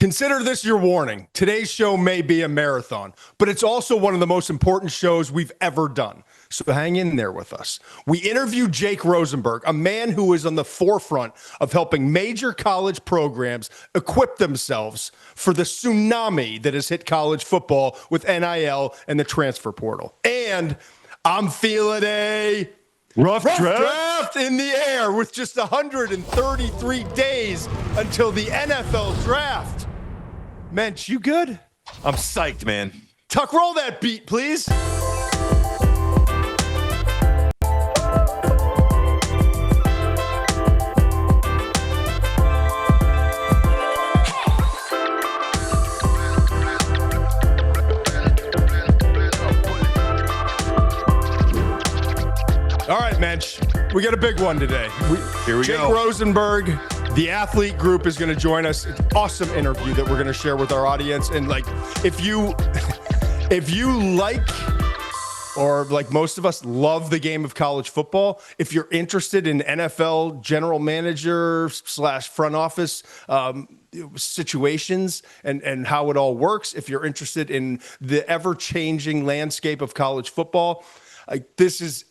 Consider this your warning. Today's show may be a marathon, but it's also one of the most important shows we've ever done. So hang in there with us. We interview Jake Rosenberg, a man who is on the forefront of helping major college programs equip themselves for the tsunami that has hit college football with NIL and the transfer portal. And I'm feeling a rough draft in the air with just 133 days until the NFL draft. Mensch, you good? I'm psyched, man. Tuck, roll that beat, please. All right, Mensch, we got a big one today. Here we go. Jake Rosenberg, the athlete group, is going to join us. It's an awesome interview that we're going to share with our audience. And like, if you like, or like most of us love the game of college football, if you're interested in NFL general manager / front office situations and how it all works, if you're interested in the ever-changing landscape of college football, this is,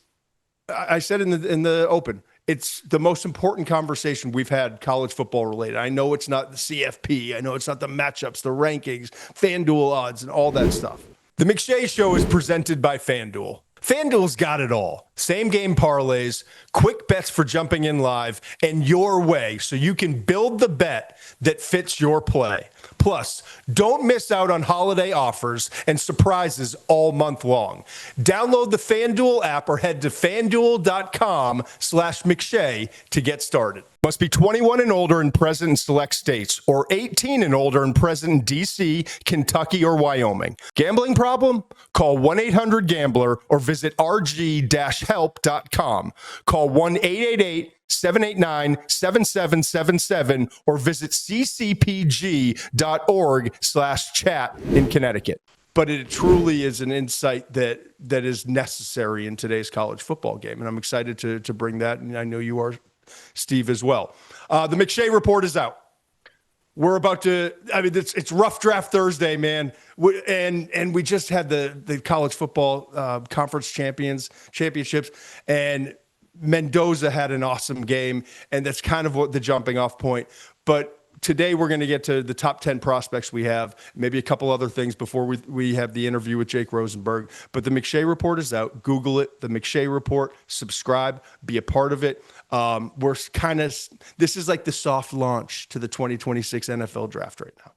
I said in the open, it's the most important conversation we've had college football related. I know it's not the CFP. I know it's not the matchups, the rankings, FanDuel odds, and all that stuff. The McShay Show is presented by FanDuel. FanDuel's got it all. Same game parlays, quick bets for jumping in live, and your way so you can build the bet that fits your play. Plus, don't miss out on holiday offers and surprises all month long. Download the FanDuel app or head to FanDuel.com/McShay to get started. Must be 21 and older and present in select states, or 18 and older and present in D.C., Kentucky, or Wyoming. Gambling problem? Call 1-800-GAMBLER or visit rg-help.com. Call 1-888-789-7777 or visit ccpg.org/chat in Connecticut. But it truly is an insight that is necessary in today's college football game. And I'm excited to bring that. And I know you are, Steve, as well. The McShay Report is out. We're about to, I mean, it's rough draft Thursday, man. And we just had the college football conference championships, and Mendoza had an awesome game. And that's kind of what the jumping off point. But today we're going to get to the top 10 prospects we have, maybe a couple other things before we have the interview with Jake Rosenberg. But the McShay Report is out. Google it, the McShay Report. Subscribe, be a part of it. This is like the soft launch to the 2026 NFL draft right now.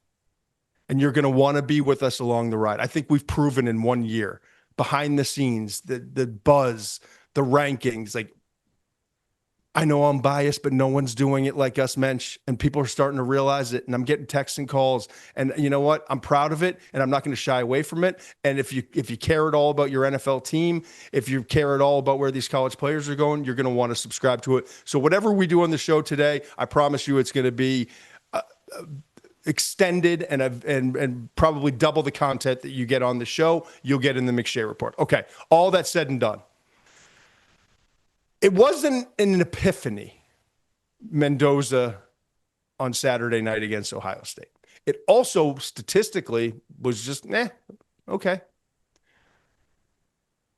And you're going to want to be with us along the ride. I think we've proven in 1 year, behind the scenes, the buzz, the rankings, like, I know I'm biased, but no one's doing it like us, Mensch, and people are starting to realize it. And I'm getting texts and calls, and you know what? I'm proud of it, and I'm not going to shy away from it. And if you care at all about your NFL team, if you care at all about where these college players are going, you're going to want to subscribe to it. So whatever we do on the show today, I promise you, it's going to be extended and probably double the content that you get on the show. You'll get in the McShay Report. Okay, all that said and done. It wasn't an epiphany, Mendoza on Saturday night against Ohio State. It also statistically was just, okay.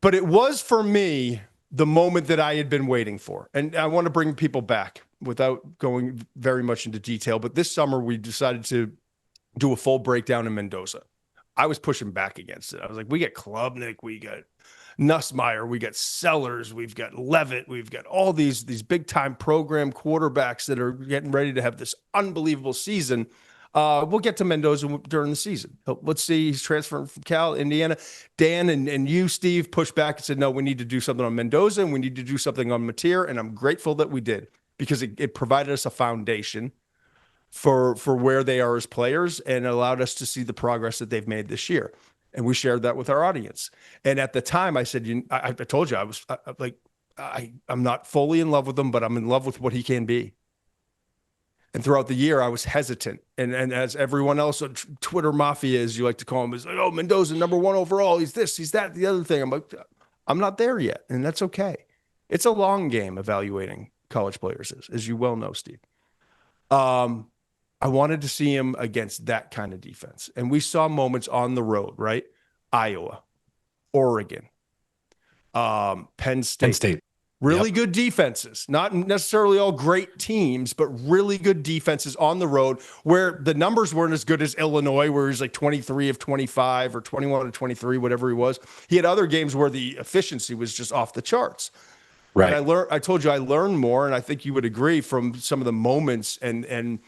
But it was, for me, the moment that I had been waiting for. And I want to bring people back without going very much into detail. But this summer, we decided to do a full breakdown in Mendoza. I was pushing back against it. I was like, we get Klubnik, we got Nussmeier, we got Sellers, we've got Levitt, we've got all these big time program quarterbacks that are getting ready to have this unbelievable season. We'll get to Mendoza during the season. Let's see, he's transferring from Cal, Indiana. Dan and you, Steve, pushed back and said, no, we need to do something on Mendoza and we need to do something on Mateer. And I'm grateful that we did, because it provided us a foundation for where they are as players and allowed us to see the progress that they've made this year. And we shared that with our audience. And at the time, I said, I told you, I'm not fully in love with him, but I'm in love with what he can be. And throughout the year, I was hesitant. And as everyone else on Twitter mafia, as you like to call him, is like, oh, Mendoza, number one overall. He's this, he's that, the other thing. I'm like, I'm not there yet. And that's okay. It's a long game evaluating college players, as you well know, Steve. I I wanted to see him against that kind of defense. And we saw moments on the road, right? Iowa, Oregon, Penn State. Penn State. Really good defenses, not necessarily all great teams, but really good defenses on the road where the numbers weren't as good as Illinois, where he's like 23 of 25 or 21 of 23, whatever he was. He had other games where the efficiency was just off the charts. Right. And I told you I learned more, and I think you would agree from some of the moments and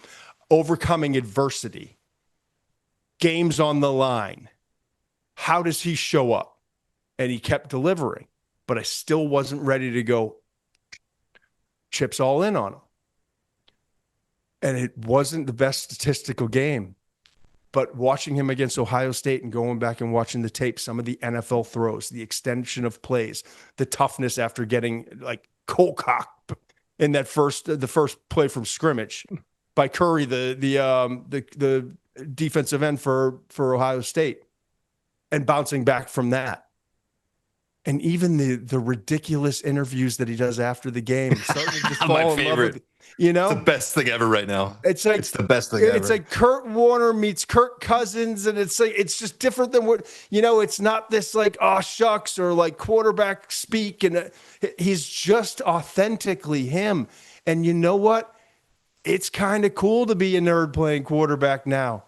overcoming adversity, games on the line. How does he show up? And he kept delivering. But I still wasn't ready to go chips all in on him. And it wasn't the best statistical game. But watching him against Ohio State and going back and watching the tape, some of the NFL throws, the extension of plays, the toughness after getting like cold cocked in that the first play from scrimmage by Curry, the defensive end for Ohio State, and bouncing back from that. And even the ridiculous interviews that he does after the game, starting to just fall in love with, you know, it's the best thing ever right now. It's the best thing ever. It's like Kurt Warner meets Kirk Cousins, and it's just different than what, you know. It's not this like, oh shucks, or like quarterback speak, and he's just authentically him. And you know what? It's kind of cool to be a nerd playing quarterback now.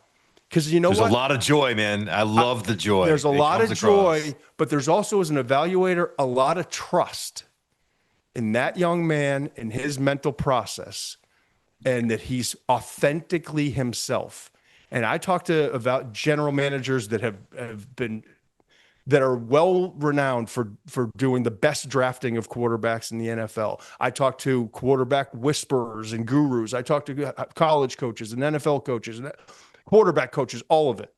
Because you know there's what? a lot of joy, man. I love the joy. There's a lot of joy, but there's also, as an evaluator, a lot of trust in that young man and his mental process, and that he's authentically himself. And I talk to about general managers that that are well renowned for doing the best drafting of quarterbacks in the NFL. I talk to quarterback whisperers and gurus. I talk to college coaches and NFL coaches and quarterback coaches, all of it.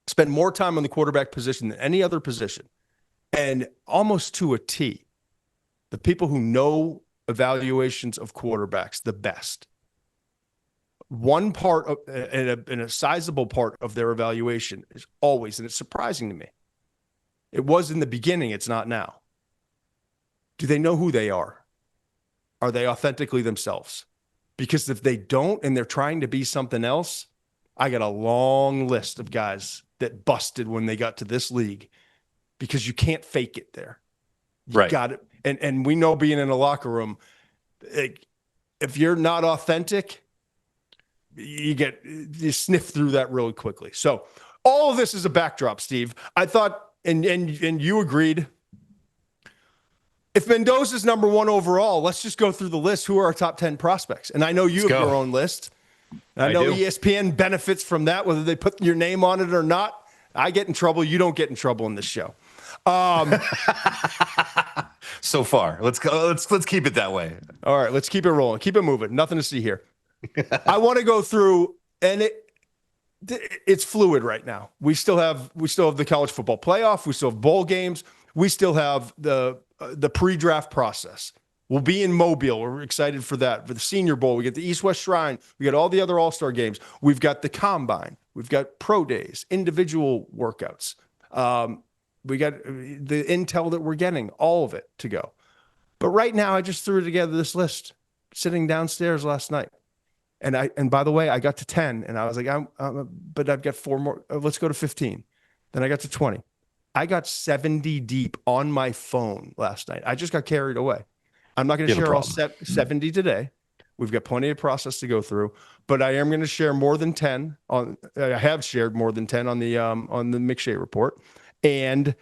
Spend more time on the quarterback position than any other position. And almost to a T, the people who know evaluations of quarterbacks the best, one part of, and a sizable part of their evaluation is always, and it's surprising to me, it was in the beginning, it's not now. Do they know who they are? Are they authentically themselves? Because if they don't and they're trying to be something else, I got a long list of guys that busted when they got to this league, because you can't fake it there. You got it. And we know, being in a locker room, if you're not authentic, you sniff through that really quickly. So all of this is a backdrop, Steve. I thought, and you agreed, if Mendoza's number one overall, let's just go through the list. Who are our top 10 prospects? And I know you have your own list. I know ESPN benefits from that, whether they put your name on it or not. I get in trouble. You don't get in trouble in this show. So far, let's go. Let's keep it that way. All right, let's keep it rolling. Keep it moving. Nothing to see here. I want to go through, and it's fluid right now. We still have the college football playoff. We still have bowl games. We still have the pre-draft process. We'll be in Mobile. We're excited for that. For the Senior Bowl, we get the East-West Shrine. We got all the other all-star games. We've got the Combine. We've got pro days, individual workouts. We got the intel that we're getting, all of it to go. But right now, I just threw together this list sitting downstairs last night. And by the way, I got to 10, and I was like, but I've got 4 more. Let's go to 15. Then I got to 20. I got 70 deep on my phone last night. I just got carried away. I'm not going to share all 70 today. We've got plenty of process to go through, but I am going to share more than 10 on. I have shared more than 10 on the McShay report, and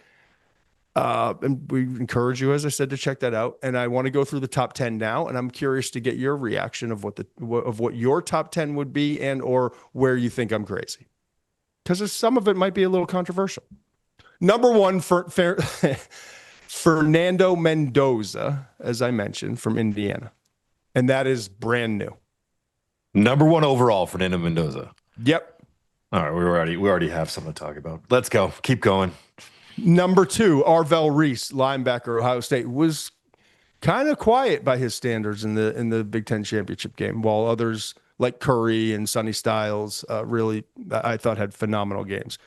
we encourage you, as I said, to check that out. And I want to go through the top 10 now, and I'm curious to get your reaction of what your top 10 would be, and or where you think I'm crazy, because some of it might be a little controversial. Number one, Fernando Mendoza, as I mentioned, from Indiana. And that is brand new. Number one overall, Fernando Mendoza. Yep. All right, we already have something to talk about. Let's go. Keep going. Number 2, Arvell Reese, linebacker, Ohio State, was kind of quiet by his standards in the Big Ten championship game, while others like Curry and Sonny Styles really, I thought, had phenomenal games.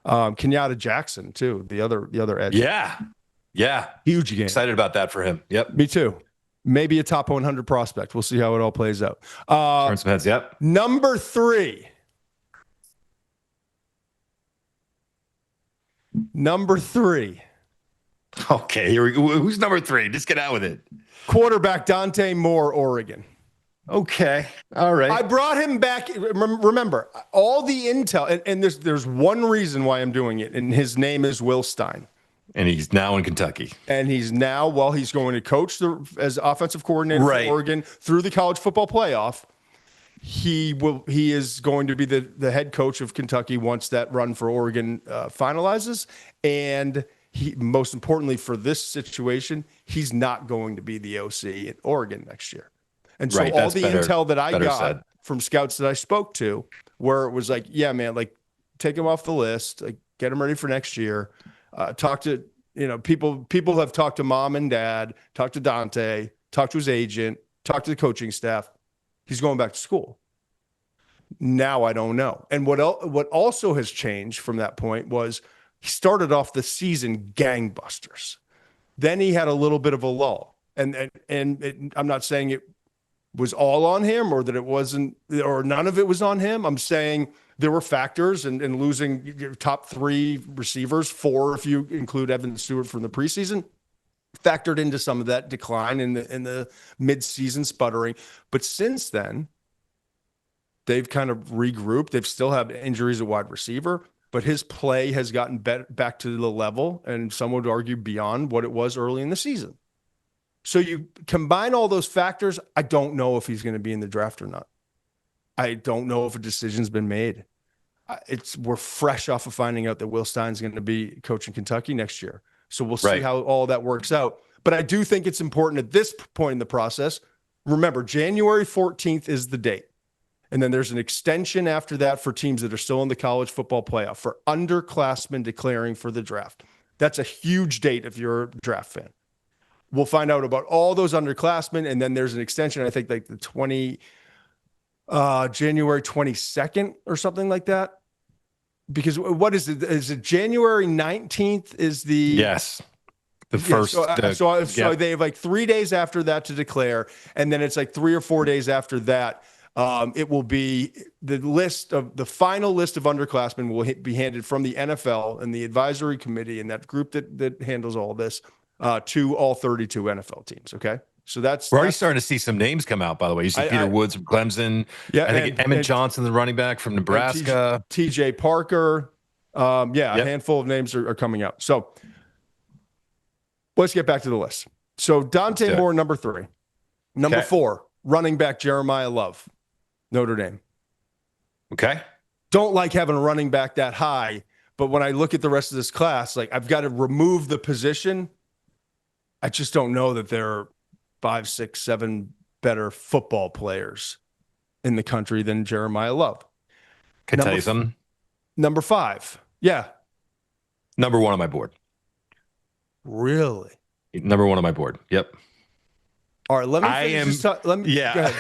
Kenyatta Jackson too, the other edge. Yeah. Huge game. Excited about that for him. Yep. Me too. Maybe a top 100 prospect. We'll see how it all plays out. Turn some heads. Yep. Number 3. Number 3. Okay, here we go. Who's number 3? Just get out with it. Quarterback Dante Moore, Oregon. Okay. All right. I brought him back. Remember, all the intel, and there's one reason why I'm doing it, and his name is Will Stein. And he's now in Kentucky. And he's going to coach as offensive coordinator Right. for Oregon through the college football playoff. He is going to be the head coach of Kentucky once that run for Oregon finalizes. And most importantly for this situation, he's not going to be the OC at Oregon next year. And so all the intel that I got from scouts that I spoke to, where it was like, yeah, man, like take him off the list, like get him ready for next year. Talk to, people have talked to mom and dad, talked to Dante, talked to his agent, talked to the coaching staff. He's going back to school. Now I don't know. And what also has changed from that point was he started off the season gangbusters. Then he had a little bit of a lull. And I'm not saying it was all on him or that it wasn't, or none of it was on him. I'm saying there were factors and losing your top 3 receivers, 4 if you include Evan Stewart from the preseason, factored into some of that decline in the mid-season sputtering. But since then, they've kind of regrouped. They've still had injuries at wide receiver, but his play has gotten back to the level, and some would argue beyond what it was early in the season. So you combine all those factors, I don't know if he's going to be in the draft or not. I don't know if a decision's been made. We're fresh off of finding out that Will Stein's going to be coaching Kentucky next year. So we'll see how all that works out. But I do think it's important at this point in the process. Remember, January 14th is the date. And then there's an extension after that for teams that are still in the college football playoff for underclassmen declaring for the draft. That's a huge date if you're a draft fan. We'll find out about all those underclassmen. And then there's an extension, I think like the January 22nd or something like that. Because what is it? Is it January 19th is the... Yes. The first. So they have like 3 days after that to declare. And then it's like 3 or 4 days after that. It will be the final list of underclassmen will be handed from the NFL and the advisory committee and that group that handles all this to all 32 NFL teams. Okay. So we're already starting to see some names come out, by the way. You see Peter Woods from Clemson. Yeah. I think Emmett Johnson, the running back from Nebraska. TJ Parker. A handful of names are coming out. So let's get back to the list. So Dante Moore, number 3. Number 4, running back Jeremiyah Love, Notre Dame. Okay. Don't like having a running back that high, but when I look at the rest of this class, like I've got to remove the position. I just don't know that there are 5, 6, 7 better football players in the country than Jeremiyah Love. Can I tell you something? Number 5. Yeah. Number 1 on my board. Really? Number 1 on my board. Yep. All right, let me finish go ahead.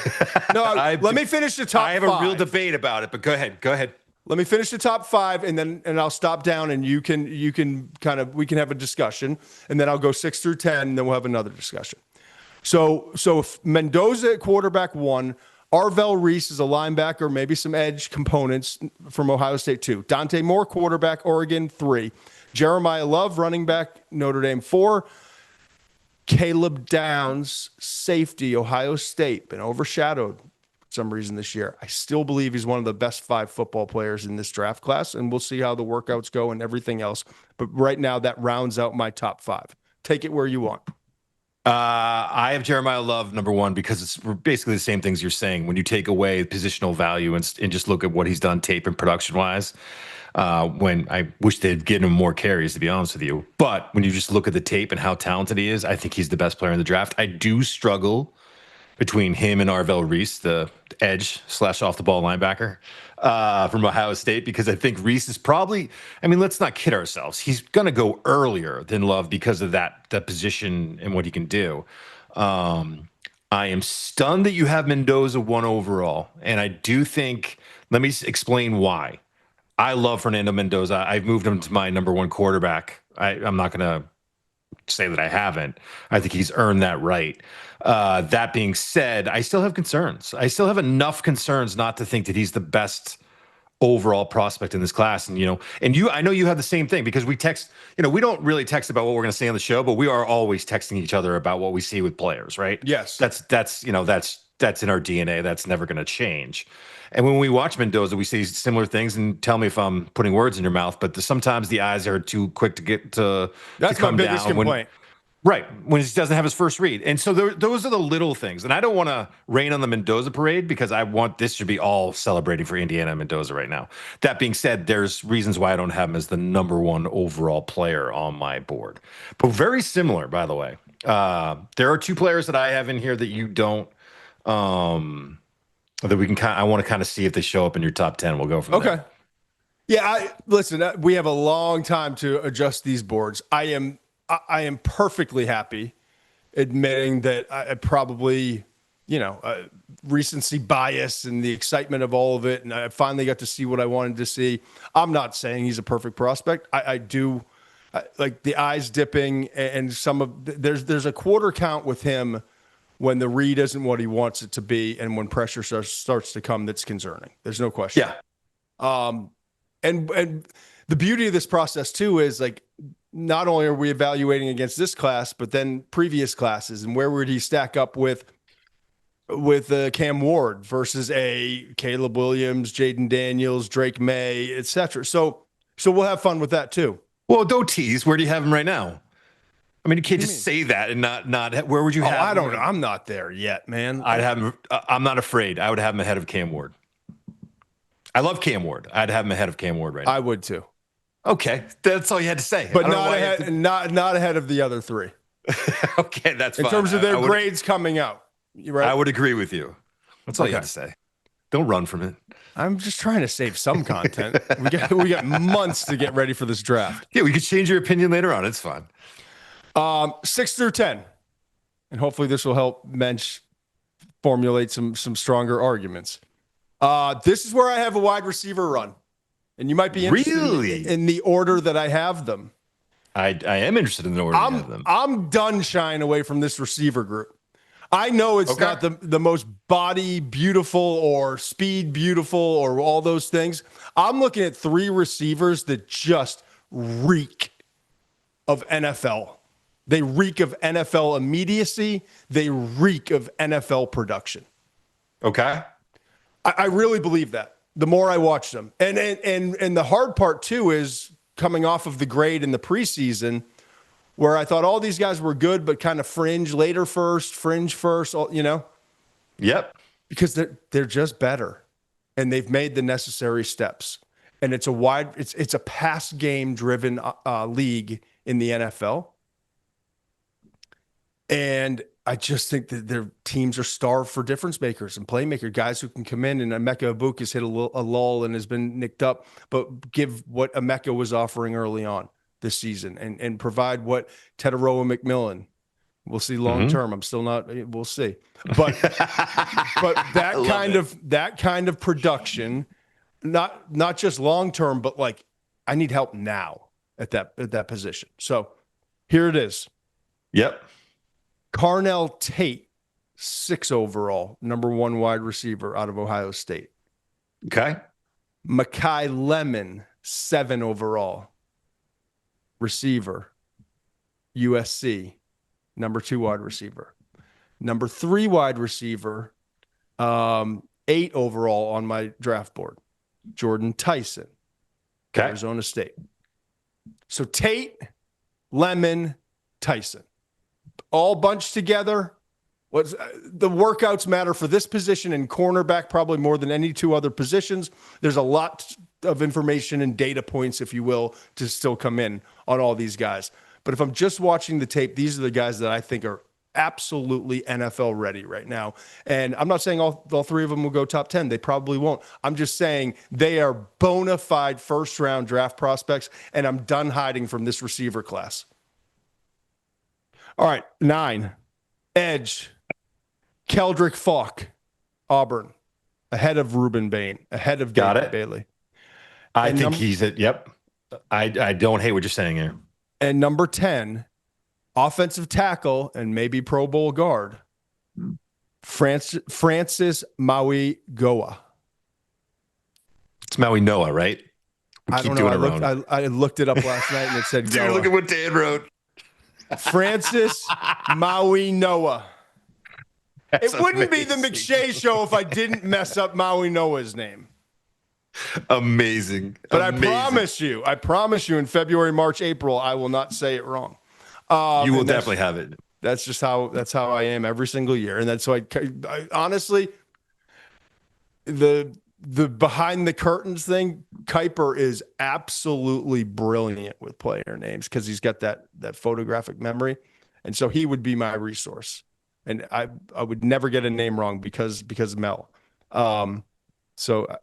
No, let me finish the top 5. I have a real debate about it, but go ahead. Let me finish the top 5 and I'll stop down and we can have a discussion, and then I'll go 6 through 10 and then we'll have another discussion. So if Mendoza at quarterback 1, Arvell Reese is a linebacker, maybe some edge components from Ohio State 2. Dante Moore, quarterback, Oregon 3. Jeremiyah Love, running back, Notre Dame 4. Caleb Downs, safety, Ohio State, been overshadowed for some reason this year. I still believe he's one of the best 5 football players in this draft class, and we'll see how the workouts go and everything else. But right now, that rounds out my top 5. Take it where you want. I have Jeremiyah Love number 1 because it's basically the same things you're saying. When you take away positional value and just look at what he's done tape and production-wise, when I wish they'd given him more carries, to be honest with you. But when you just look at the tape and how talented he is, I think he's the best player in the draft. I do struggle between him and Arvell Reese, the edge / off the ball linebacker from Ohio State, because I think Reese is probably, let's not kid ourselves. He's going to go earlier than Love because of that position and what he can do. I am stunned that you have Mendoza 1 overall. And I do think, let me explain why. I love Fernando Mendoza. I've moved him to my number 1 quarterback. I'm not going to say that I haven't. I think he's earned that right. That being said, I still have concerns. I still have enough concerns not to think that he's the best overall prospect in this class. And, I know you have the same thing because we text, we don't really text about what we're going to say on the show, but we are always texting each other about what we see with players, right? Yes. That's in our DNA. That's never going to change. And when we watch Mendoza, we see similar things, and tell me if I'm putting words in your mouth, but sometimes the eyes are too quick to get to That's come my biggest down complaint. Right, when he doesn't have his first read. And so those are the little things. And I don't want to rain on the Mendoza parade because I want this to be all celebrating for Indiana and Mendoza right now. That being said, there's reasons why I don't have him as the number one overall player on my board. But very similar, by the way. There are two players that I have in here that you don't, that we can I want to kind of see if they show up in your top 10. We'll go from there. Okay. Yeah, listen, we have a long time to adjust these boards. I am perfectly happy admitting that I probably, recency bias and the excitement of all of it. And I finally got to see what I wanted to see. I'm not saying he's a perfect prospect. I do like the eyes dipping and there's a quarter count with him when the read isn't what he wants it to be. And when pressure starts to come, that's concerning. There's no question. Yeah. And the beauty of this process too is like, not only are we evaluating against this class, but then previous classes and where would he stack up with Cam Ward versus a Caleb Williams, Jaden Daniels, Drake May, etc. So we'll have fun with that too. Well, don't tease. Where do you have him right now? I mean, you can't just say that and not. Where would you have him? I don't know. I'm not there yet, man. I'd have him. I'm not afraid. I would have him ahead of Cam Ward. I love Cam Ward. I'd have him ahead of Cam Ward right now. I would too. Okay, that's all you had to say. But not ahead, not ahead of the other three. Okay, that's fine. In terms of their grades coming out. Right? I would agree with you. That's all you had to say. Don't run from it. I'm just trying to save some content. we got months to get ready for this draft. Yeah, we could change your opinion later on. It's fine. 6 through 10. And hopefully this will help Mensch formulate some stronger arguments. This is where I have a wide receiver run. And you might be interested in the order that I have them. I am interested in the order you have them. I'm done shying away from this receiver group. I know it's not the most body beautiful or speed beautiful or all those things. I'm looking at three receivers that just reek of NFL. They reek of NFL immediacy. They reek of NFL production. Okay. I really believe that. The more I watch them. And the hard part too is coming off of the grade in the preseason where I thought all these guys were good, but kind of fringe first, Yep. Because they're just better and they've made the necessary steps. And it's a pass game driven league in the NFL. And I just think that their teams are starved for difference makers and playmaker guys who can come in. And Emeka Egbuka has hit a lull and has been nicked up, but give what Emeka was offering early on this season and provide what Teteroa McMillan. We'll see long term. I'm still not. We'll see, but that kind of production, not just long term, but like I need help now at that position. So here it is. Yep. Carnell Tate, 6 overall, number 1 wide receiver out of Ohio State. Okay. Makai Lemon, 7 overall receiver, USC, number 2 wide receiver. Number 3 wide receiver, 8 overall on my draft board, Jordyn Tyson, Arizona State. So Tate, Lemon, Tyson. All bunched together. The workouts matter for this position and cornerback probably more than any 2 other positions. There's a lot of information and data points, if you will, to still come in on all these guys. But if I'm just watching the tape, these are the guys that I think are absolutely NFL ready right now. And I'm not saying all 3 of them will go top 10. They probably won't. I'm just saying they are bona fide first-round draft prospects, and I'm done hiding from this receiver class. All right, 9. Edge. Keldric Faulk, Auburn. Ahead of Ruben Bain. Ahead of David Bailey. I think he's at, yep. I don't hate what you're saying here. And number 10, Offensive tackle and maybe Pro Bowl guard, Francis Mauigoa. It's Mauigoa, right? I don't know. I looked it up last night and it said Dude, Goa. look at what Dan wrote. Francis Mauigoa. It wouldn't be the McShay Show if I didn't mess up Mauigoa's name. Amazing. But Amazing. I promise you in February, March, April, I will not say it wrong. You will definitely have it. That's just how I am every single year. And that's why I honestly, the behind the curtains thing, Kuiper is absolutely brilliant with player names because he's got that photographic memory. And so he would be my resource. And I would never get a name wrong because Mel. So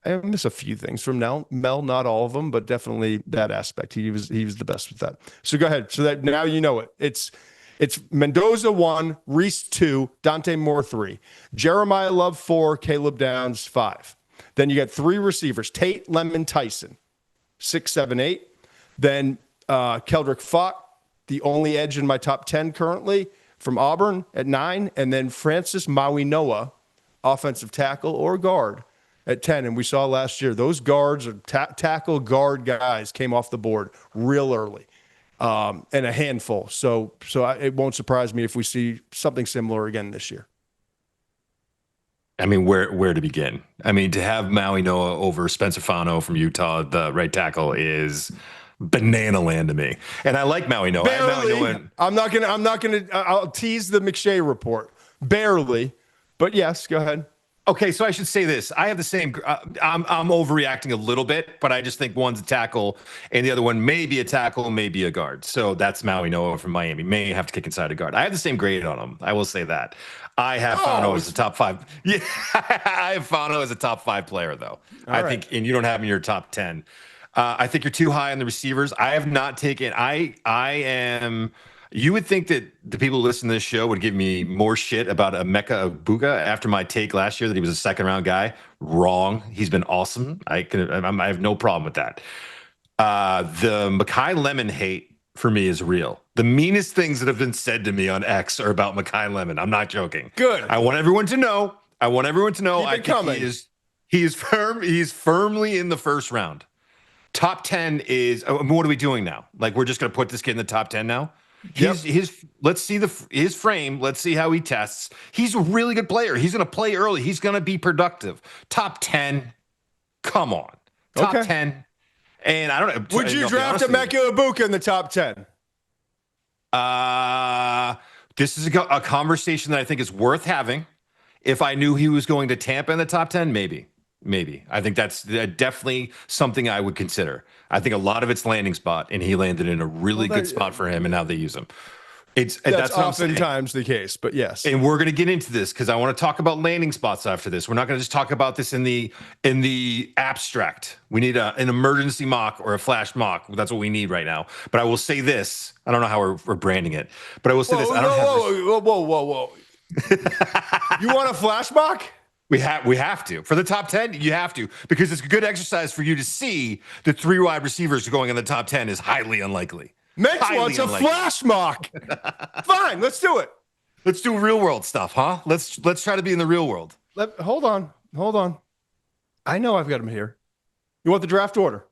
I miss a few things from Mel, not all of them, but definitely that aspect. He was the best with that. So go ahead. So that now you know it. It's Mendoza 1, Reese 2, Dante Moore 3, Jeremiyah Love 4, Caleb Downs 5. Then you got 3 receivers: Tate, Lemon, Tyson, 6, 7, 8. Then Keldric Faulk, the only edge in my top 10 currently, from Auburn at 9, and then Francis Mauigoa, offensive tackle or guard, at 10. And we saw last year those guards or tackle guard guys came off the board real early, and a handful. So it won't surprise me if we see something similar again this year. I mean, where to begin? I mean, to have Mauigoa over Spencer Fano from Utah, the right tackle, is banana land to me. And I like Mauigoa. Barely. I'm not gonna. I'll tease the McShay report. Barely, but yes, go ahead. Okay, so I should say this. I have the same. I'm overreacting a little bit, but I just think one's a tackle and the other one may be a tackle, maybe a guard. So that's Mauigoa from Miami. May have to kick inside a guard. I have the same grade on him. I will say that. I have Fano as a top 5. Yeah, I have Fano as a top 5 player, though. I think, and you don't have him in your top 10. I think you're too high on the receivers. I have not taken. I am. You would think that the people who listen to this show would give me more shit about Emeka Egbuka after my take last year that he was a second-round guy. Wrong. He's been awesome. I have no problem with that. The Makai Lemon hate for me is real. The meanest things that have been said to me on X are about Makai Lemon. I'm not joking. Good. I want everyone to know. Keep it coming. He is firm. He's firmly in the first round. Top 10 is. What are we doing now? Like, we're just going to put this kid in the top 10 now? Let's see his frame. Let's see how he tests. He's a really good player. He's going to play early. He's going to be productive. Top 10. Come on. Top 10. And I don't know. Would you draft Emeka Egbuka in the top 10? This is a conversation that I think is worth having. If I knew he was going to Tampa in the top 10, maybe. I think that's definitely something I would consider. I think a lot of it's landing spot, and he landed in a really good spot for him, and now they use him. That's oftentimes the case, but yes. And we're going to get into this because I want to talk about landing spots after this. We're not going to just talk about this in the abstract. We need an emergency mock or a flash mock. That's what we need right now. But I will say this. I don't know how we're branding it, but I will say this. Whoa. You want a flash mock? We have to. For the top 10, you have to, because it's a good exercise for you to see that 3 wide receivers going in the top 10 is highly unlikely. Next one's a flash mock. Fine, let's do it. Let's do real world stuff, huh? Let's try to be in the real world. Hold on. I know I've got him here. You want the draft order?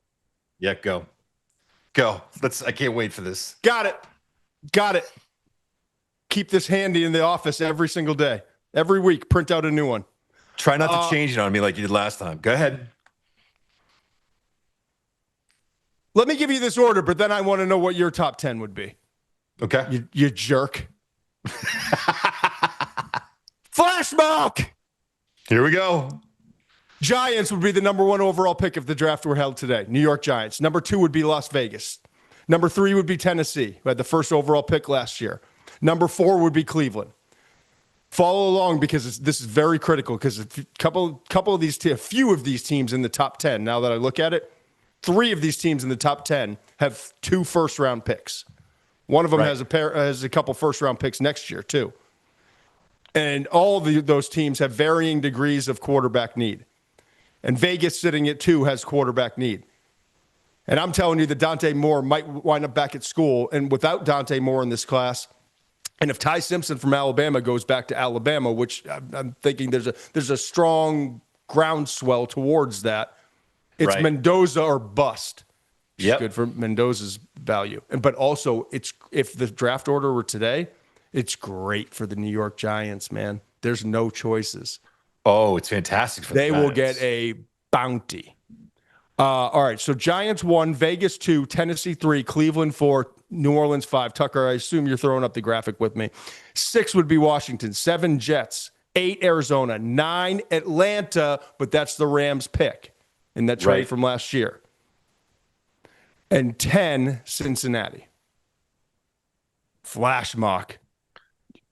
Yeah, go. I can't wait for this. Got it. Keep this handy in the office every single day. Every week, print out a new one. Try not to change it on me like you did last time. Go ahead. Let me give you this order, but then I want to know what your top 10 would be. Okay. You jerk. Flash mock. Here we go. Giants would be the number 1 overall pick if the draft were held today. New York Giants. Number 2 would be Las Vegas. Number 3 would be Tennessee, who had the first overall pick last year. Number 4 would be Cleveland. Follow along because this is very critical because a few of these teams in the top 10, now that I look at it, 3 of these teams in the top 10 have 2 first-round picks. One of them has a couple first-round picks next year, too. And all those teams have varying degrees of quarterback need. And Vegas, sitting at 2, has quarterback need. And I'm telling you that Dante Moore might wind up back at school. And without Dante Moore in this class, and if Ty Simpson from Alabama goes back to Alabama, which I'm thinking there's a strong groundswell towards that, it's Right. Mendoza or bust. Which is Yep. good for Mendoza's value. But also, if the draft order were today, it's great for the New York Giants, man. There's no choices. Oh, it's fantastic for the They will Giants. get a bounty. All right, so Giants 1, Vegas 2, Tennessee 3, Cleveland 4, New Orleans 5. Tucker, I assume you're throwing up the graphic with me. 6 would be Washington, 7 Jets, 8 Arizona, 9 Atlanta, but that's the Rams pick in that trade Right. from last year. And 10 Cincinnati. Flash mock.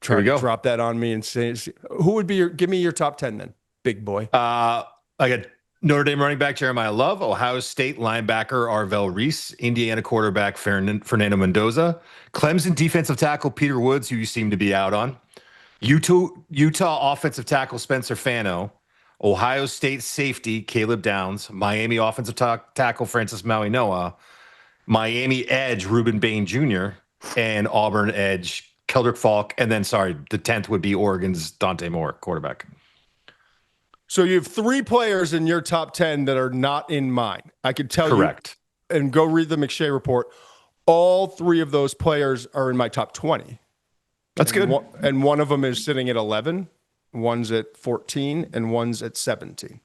Try Here we to go. drop that on me and say, who would be give me your top 10 then, big boy. I got Notre Dame running back Jeremiyah Love, Ohio State linebacker Arvell Reese, Indiana quarterback Fernando Mendoza, Clemson defensive tackle Peter Woods, who you seem to be out on, Utah offensive tackle Spencer Fano, Ohio State safety Caleb Downs, Miami offensive tackle Francis Mauigoa, Miami edge Reuben Bain Jr., and Auburn edge Keldric Faulk. And then, the 10th would be Oregon's Dante Moore, quarterback. So you have 3 players in your top 10 that are not in mine. I could tell Correct. you, and go read the McShay report. All 3 of those players are in my top 20. That's good. And one of them is sitting at 11, one's at 14, and one's at 17.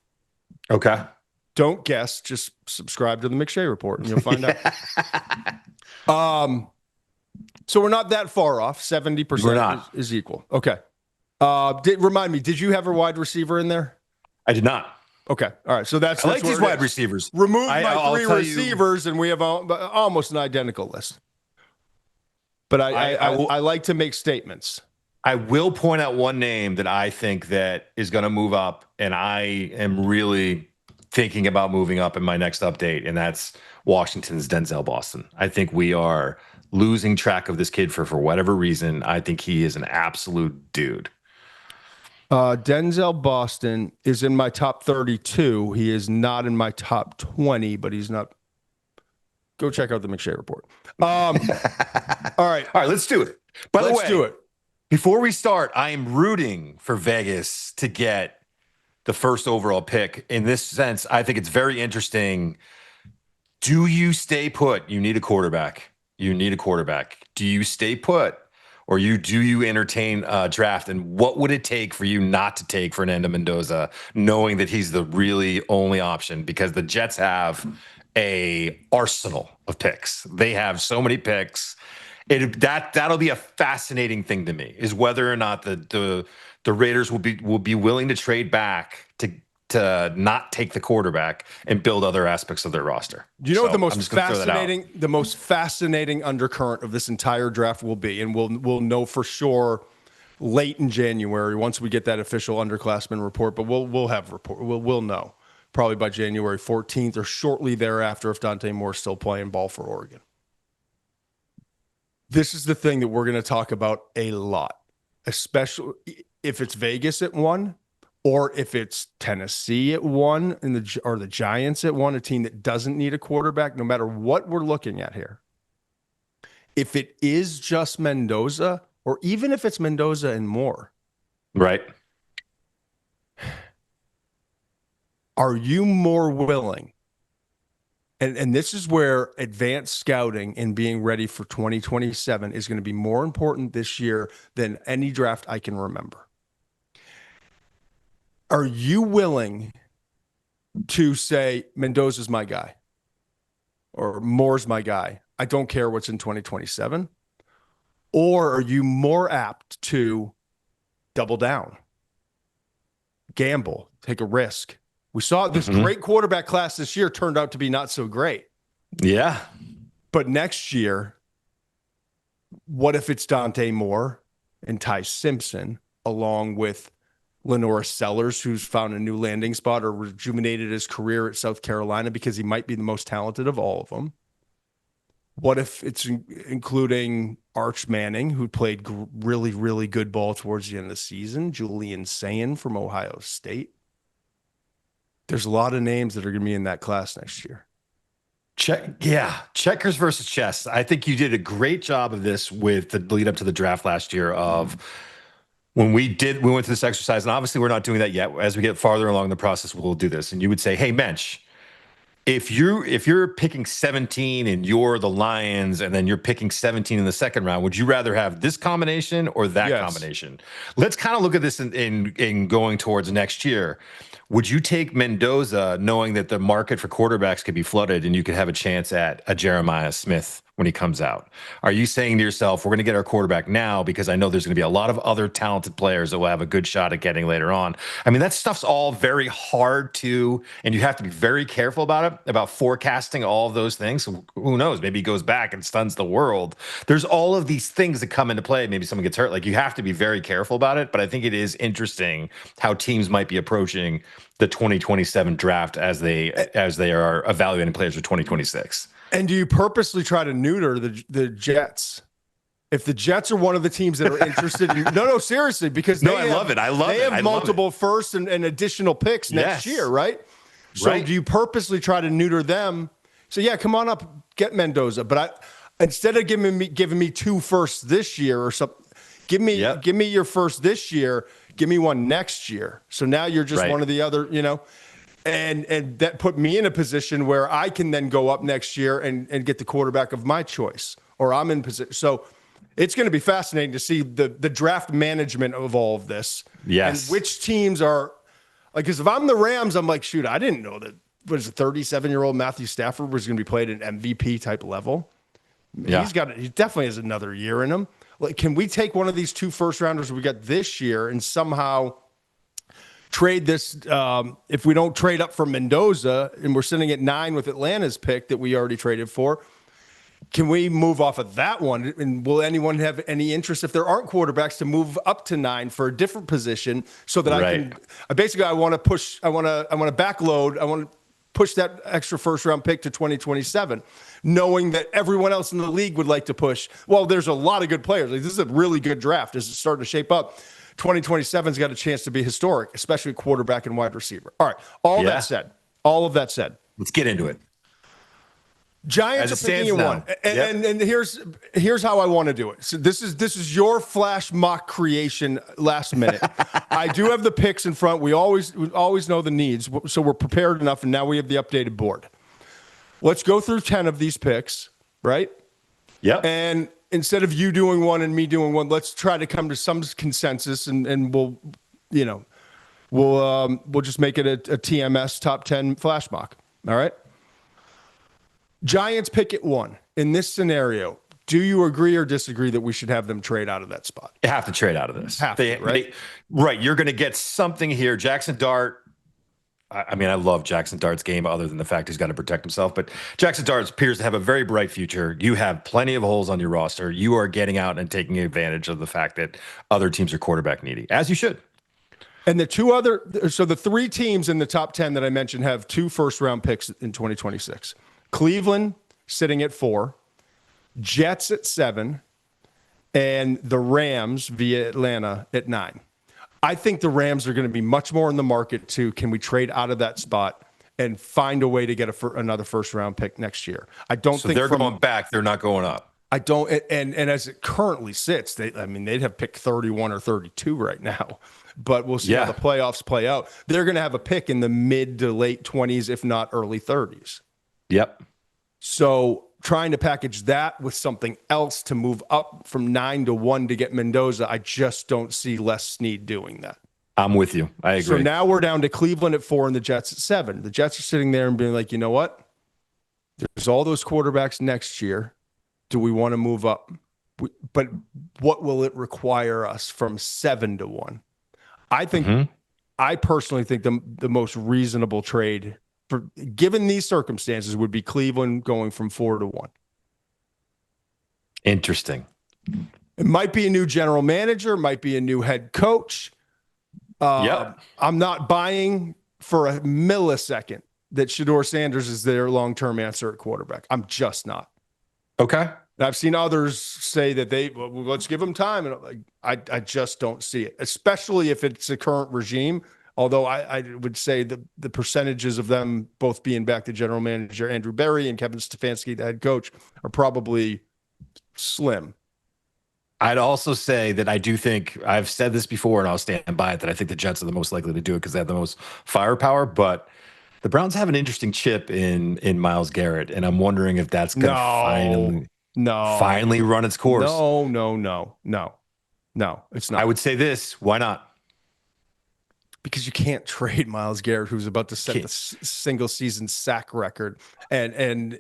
Okay. Don't guess, just subscribe to the McShay report and you'll find out. So we're not that far off. 70% We're not. is equal. Okay. Remind me, did you have a wide receiver in there? I did not. Okay. All right. So that's I like where these it wide is. receivers. Remove I'll my 3 tell you- receivers, and we have almost an identical list. But I like to make statements. I will point out one name that I think that is going to move up, and I am really thinking about moving up in my next update, and that's Washington's Denzel Boston. I think we are losing track of this kid for whatever reason. I think he is an absolute dude. Denzel Boston is in my top 32. He is not in my top 20, but he's not. Go check out the McShay report. All right. All right, let's do it. By the way, Let's do it. before we start, I am rooting for Vegas to get the first overall pick. In this sense, I think it's very interesting. Do you stay put? You need a quarterback. You need a quarterback. Do you stay put? Or do you entertain a draft? And what would it take for you not to take Fernando Mendoza, knowing that he's the really only option? Because the Jets have a arsenal of picks. They have so many picks. That'll be a fascinating thing to me, is whether or not the Raiders will be willing to trade back to not take the quarterback and build other aspects of their roster. You know what the I'm just gonna throw that out. the most fascinating undercurrent of this entire draft will be, and we'll know for sure late in January once we get that official underclassmen report. But we'll know probably by January 14th or shortly thereafter if Dante Moore's still playing ball for Oregon. This is the thing that we're going to talk about a lot, especially if it's Vegas at 1. Or if it's Tennessee at 1 or the Giants at 1, a team that doesn't need a quarterback, no matter what we're looking at here. If it is just Mendoza, or even if it's Mendoza and Moore, Right. are you more willing? And this is where advanced scouting and being ready for 2027 is going to be more important this year than any draft I can remember. Are you willing to say Mendoza's my guy or Moore's my guy? I don't care what's in 2027. Or are you more apt to double down, gamble, take a risk? We saw this great quarterback class this year turned out to be not so great. Yeah. But next year, what if it's Dante Moore and Ty Simpson along with Lenora Sellers, who's found a new landing spot or rejuvenated his career at South Carolina because he might be the most talented of all of them? What if it's including Arch Manning, who played really, really good ball towards the end of the season, Julian Sayin from Ohio State? There's a lot of names that are going to be in that class next year. Checkers versus chess. I think you did a great job of this with the lead up to the draft last year of when we went through this exercise, and obviously we're not doing that yet. As we get farther along the process, we'll do this. And you would say, hey, Mensch, if you're picking 17 and you're the Lions, and then you're picking 17 in the second round, would you rather have this combination or that combination? Let's kind of look at this in going towards next year. Would you take Mendoza knowing that the market for quarterbacks could be flooded and you could have a chance at a Jeremiah Smith when he comes out? Are you saying to yourself, we're going to get our quarterback now because I know there's going to be a lot of other talented players that will have a good shot at getting later on? I mean, that stuff's all very hard and you have to be very careful about it, about forecasting all of those things. So who knows? Maybe he goes back and stuns the world. There's all of these things that come into play. Maybe someone gets hurt. Like, you have to be very careful about it. But I think it is interesting how teams might be approaching the 2027 draft as they are evaluating players for 2026. And do you purposely try to neuter the Jets? If the Jets are one of the teams that are interested in, no, seriously, because I love it. They have multiple first and additional picks next year, right? So do you purposely try to neuter them? So yeah, come on up, get Mendoza. But instead of giving me 2 firsts this year or something, give me your first this year. Give me one next year. So now you're just one of the other, and that put me in a position where I can then go up next year and get the quarterback of my choice, or I'm in position. So it's going to be fascinating to see the draft management of all of this. Yes. And which teams are like, because if I'm the Rams, I'm like, shoot, I didn't know that was a 37-year-old Matthew Stafford was going to be played at MVP type level. Yeah. He definitely has another year in him. Like, can we take one of these 2 first rounders we got this year and somehow trade this? If we don't trade up for Mendoza and we're sitting at 9 with Atlanta's pick that we already traded for, can we move off of that one? And will anyone have any interest, if there aren't quarterbacks, to move up to 9 for a different position so that I want to backload. I want to push that extra first round pick to 2027, knowing that everyone else in the league would like to push. Well, there's a lot of good players. Like, this is a really good draft as it's starting to shape up. 2027's got a chance to be historic, especially quarterback and wide receiver. All right. All of that said, let's get into it. Giants are picking in 1. And here's how I want to do it. So this is your flash mock creation last minute. I do have the picks in front. We always know the needs, so we're prepared enough, and now we have the updated board. Let's go through 10 of these picks, right? Yep. And instead of you doing one and me doing one, let's try to come to some consensus, and we'll just make it a TMS top 10 flash mock. All right. Giants pick at 1. In this scenario, do you agree or disagree that we should have them trade out of that spot? You have to trade out of this. Right? Right. You're going to get something here. Jackson Dart. I mean, I love Jackson Dart's game other than the fact he's got to protect himself. But Jackson Dart appears to have a very bright future. You have plenty of holes on your roster. You are getting out and taking advantage of the fact that other teams are quarterback needy, as you should. And the 3 teams in the top 10 that I mentioned have 2 first-round picks in 2026. Cleveland sitting at 4, Jets at 7, and the Rams via Atlanta at 9. I think the Rams are going to be much more in the market to, can we trade out of that spot and find a way to get another first-round pick next year? I don't think they're going back. They're not going up. I don't. And as it currently sits, they'd have picked 31 or 32 right now. But we'll see how the playoffs play out. They're going to have a pick in the mid to late 20s, if not early 30s. Yep. So trying to package that with something else to move up from 9 to 1 to get Mendoza, I just don't see Les Snead doing that. I'm with you. I agree. So now we're down to Cleveland at 4 and the Jets at 7. The Jets are sitting there and being like, you know what? There's all those quarterbacks next year. Do we want to move up? But what will it require us from 7 to 1? I think, I personally think the most reasonable trade for given these circumstances would be Cleveland going from 4 to 1. Interesting. It might be a new general manager, might be a new head coach. I'm not buying for a millisecond that Shedeur Sanders is their long-term answer at quarterback. I'm just not. Okay. I've seen others say that let's give them time. And I just don't see it, especially if it's a current regime. Although I would say the percentages of them both being back to general manager Andrew Berry and Kevin Stefanski, the head coach, are probably slim. I'd also say that I do think I've said this before, and I'll stand by it, that I think the Jets are the most likely to do it because they have the most firepower. But the Browns have an interesting chip in Myles Garrett, and I'm wondering if that's going to finally run its course. No, it's not. I would say this. Why not? Because you can't trade Myles Garrett, who's about to set the single season sack record, and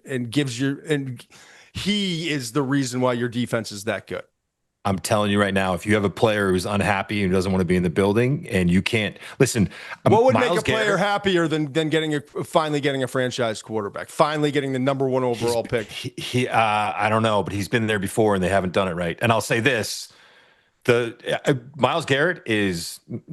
he is the reason why your defense is that good. I'm telling you right now, if you have a player who's unhappy and doesn't want to be in the building, and you can't listen, what would make a player happier than finally getting a franchise quarterback, finally getting the number 1 overall pick? I don't know, but he's been there before and they haven't done it right. And I'll say this: Myles Garrett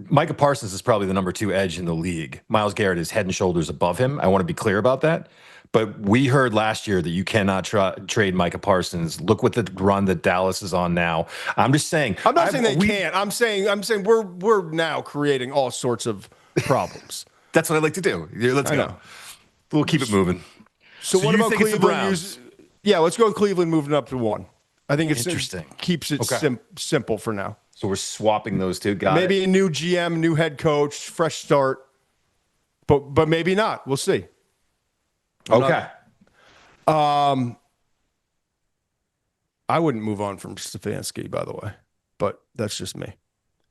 Micah Parsons is probably the number 2 edge in the league. Myles Garrett is head and shoulders above him. I want to be clear about that. But we heard last year that you cannot trade Micah Parsons. Look what the run that Dallas is on now. I'm just saying. I'm not saying they can't. I'm saying we're now creating all sorts of problems. That's what I like to do. Let's go. We'll keep it moving. So what about Cleveland? Let's go with Cleveland moving up to 1. I think it's interesting. Keeps it simple for now. So we're swapping those two. Maybe a new GM, new head coach, fresh start, but maybe not. We'll see. Okay. I wouldn't move on from Stefanski, by the way, but that's just me.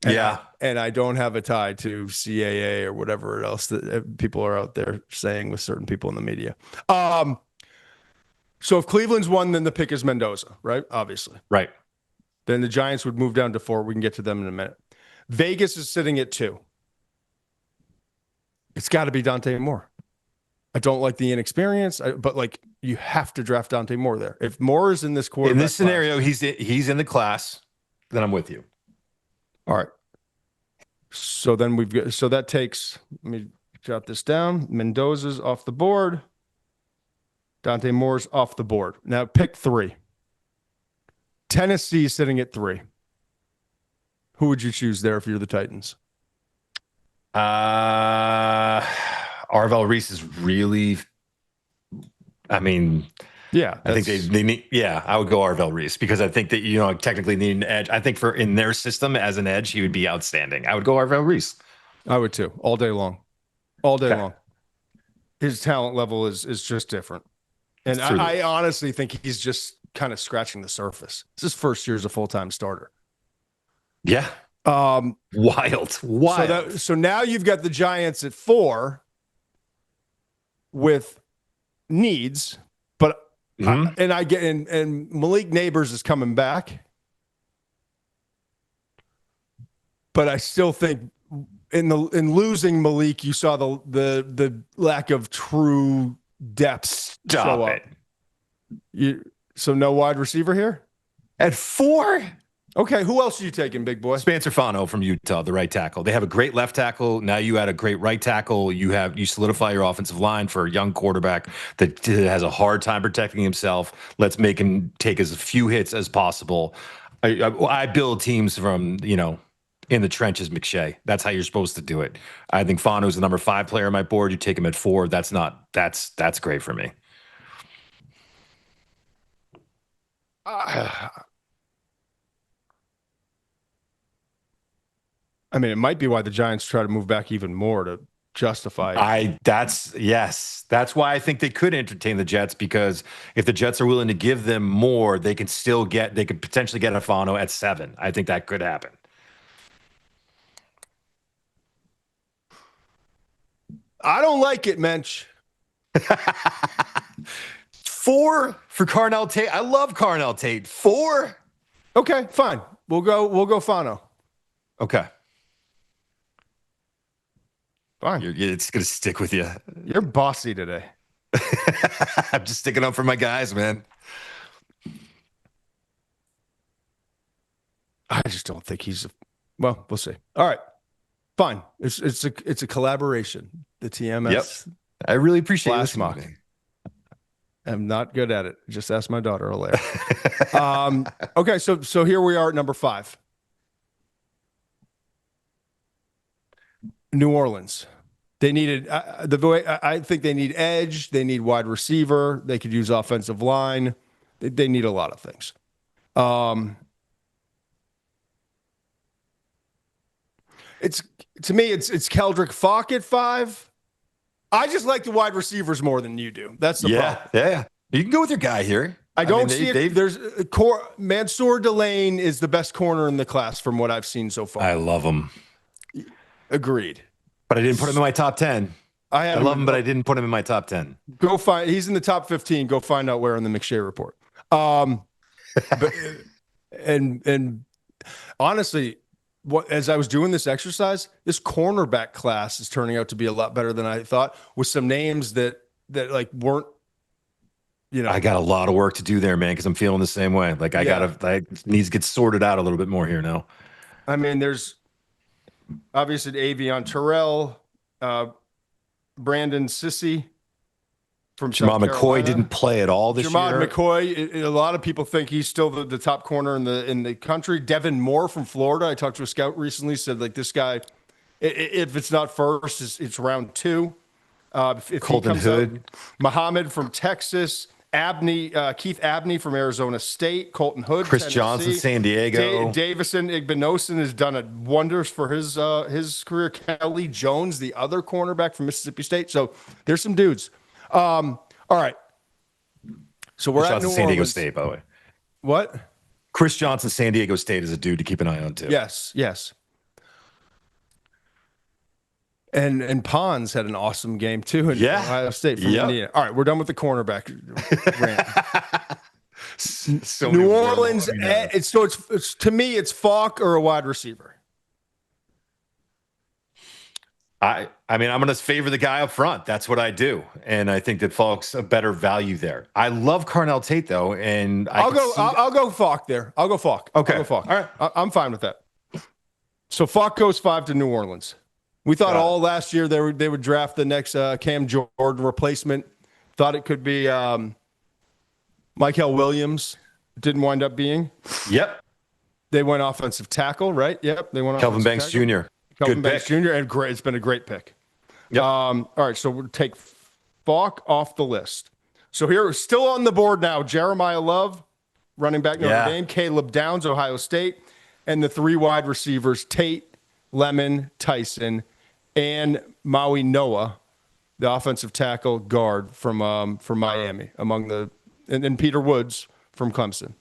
And I don't have a tie to CAA or whatever else that people are out there saying with certain people in the media. So if Cleveland's 1, then the pick is Mendoza, right? Obviously. Right. Then the Giants would move down to 4. We can get to them in a minute. Vegas is sitting at 2. It's got to be Dante Moore. I don't like the inexperience, but you have to draft Dante Moore there. If Moore is in this quarterback in this scenario, he's in the class, then I'm with you. All right. So then that takes, let me jot this down. Mendoza's off the board. Dante Moore's off the board. Now pick 3. Tennessee sitting at 3. Who would you choose there if you're the Titans? Arvell Reese is really, I think they need, I would go Arvell Reese because I think that, technically need an edge. I think in their system as an edge, he would be outstanding. I would go Arvell Reese. I would too. All day long. Long. His talent level is just different. And I honestly think he's just kind of scratching the surface. It's his first year as a full-time starter. Yeah. Wild. So now you've got the Giants at 4 with needs, but and Malik Neighbors is coming back, but I still think in losing Malik, you saw the lack of true depth show up. So no wide receiver here at 4. Okay, who else are you taking, big boy? Spencer Fano from Utah, the right tackle. They have a great left tackle. Now you add a great right tackle. You solidify your offensive line for a young quarterback that has a hard time protecting himself. Let's make him take as few hits as possible. I build teams from, in the trenches, McShay. That's how you're supposed to do it. I think Fano's the number 5 player on my board. You take him at 4. That's great for me. It might be why the Giants try to move back even more to justify. That's why I think they could entertain the Jets, because if the Jets are willing to give them more, they could potentially get a Fano at 7. I think that could happen. I don't like it, Mensch. 4 for Carnell Tate. I love Carnell Tate. 4. Okay, fine. We'll go Fano. Okay. Fine. It's going to stick with you. You're bossy today. I'm just sticking up for my guys, man. I just don't think we'll see. All right. Fine. It's a collaboration. The TMS. Yep. I really appreciate Flash mock. I'm not good at it. Just ask my daughter, Alaire. Okay, so here we are at number 5. New Orleans. They needed I think they need edge. They need wide receiver. They could use offensive line. They need a lot of things. It's to me, it's Keldric Faulk at 5. I just like the wide receivers more than you do. That's the problem. Yeah. You can go with your guy here. I don't see it. There's Mansour Delane is the best corner in the class from what I've seen so far. I love him. Agreed. But I didn't put him in my top 10. I love him, but I didn't put him in my top 10. Go find. He's in the top 15. Go find out where in the McShay report. But and honestly, as I was doing this exercise, this cornerback class is turning out to be a lot better than I thought, with some names that like weren't. I got a lot of work to do there, man, because I'm feeling the same way. Like I needs to get sorted out a little bit more here now. I mean, there's obviously Avion Terrell, Brandon Sissy from Jamal McCoy didn't play at all this year. Jamal McCoy, a lot of people think he's still the top corner in the country. Devin Moore from Florida. I talked to a scout recently, said like this guy, if it's not first, it's round 2. If Colton Hood. Muhammad from Texas. Keith Abney from Arizona State, Colton Hood, Chris Tennessee. Johnson, San Diego. Davison Igbinosun has done wonders for his career. Kelly Jones, the other cornerback from Mississippi State. So there's some dudes. All right. So we're at New Orleans. San Diego State, by the way. What? Chris Johnson, San Diego State is a dude to keep an eye on too. Yes. And Pons had an awesome game too in Ohio State from Indiana. All right, we're done with the cornerback rant. New Orleans. It's to me, it's Faulk or a wide receiver. I mean, I'm going to favor the guy up front. That's what I do, and I think that Faulk's a better value there. I love Carnell Tate though, and I'll go Faulk there. I'll go Faulk. Okay, I'll go Faulk. All right, I'm fine with that. So Faulk goes 5 to New Orleans. We thought all last year they would draft the next Cam Jordyn replacement. Thought it could be Michael Williams. Didn't wind up being. Yep. They went offensive tackle, right? Yep. They went Kelvin Banks tackle. Jr. Kelvin Banks Jr. and great. It's been a great pick. Yep. All right, so we'll take Faulk off the list. So here, still on the board now, Jeremiyah Love, running back Notre Dame, Caleb Downs, Ohio State, and the 3 wide receivers, Tate, Lemon, Tyson, and Mauigoa, the offensive tackle guard from Miami, and Peter Woods from Clemson,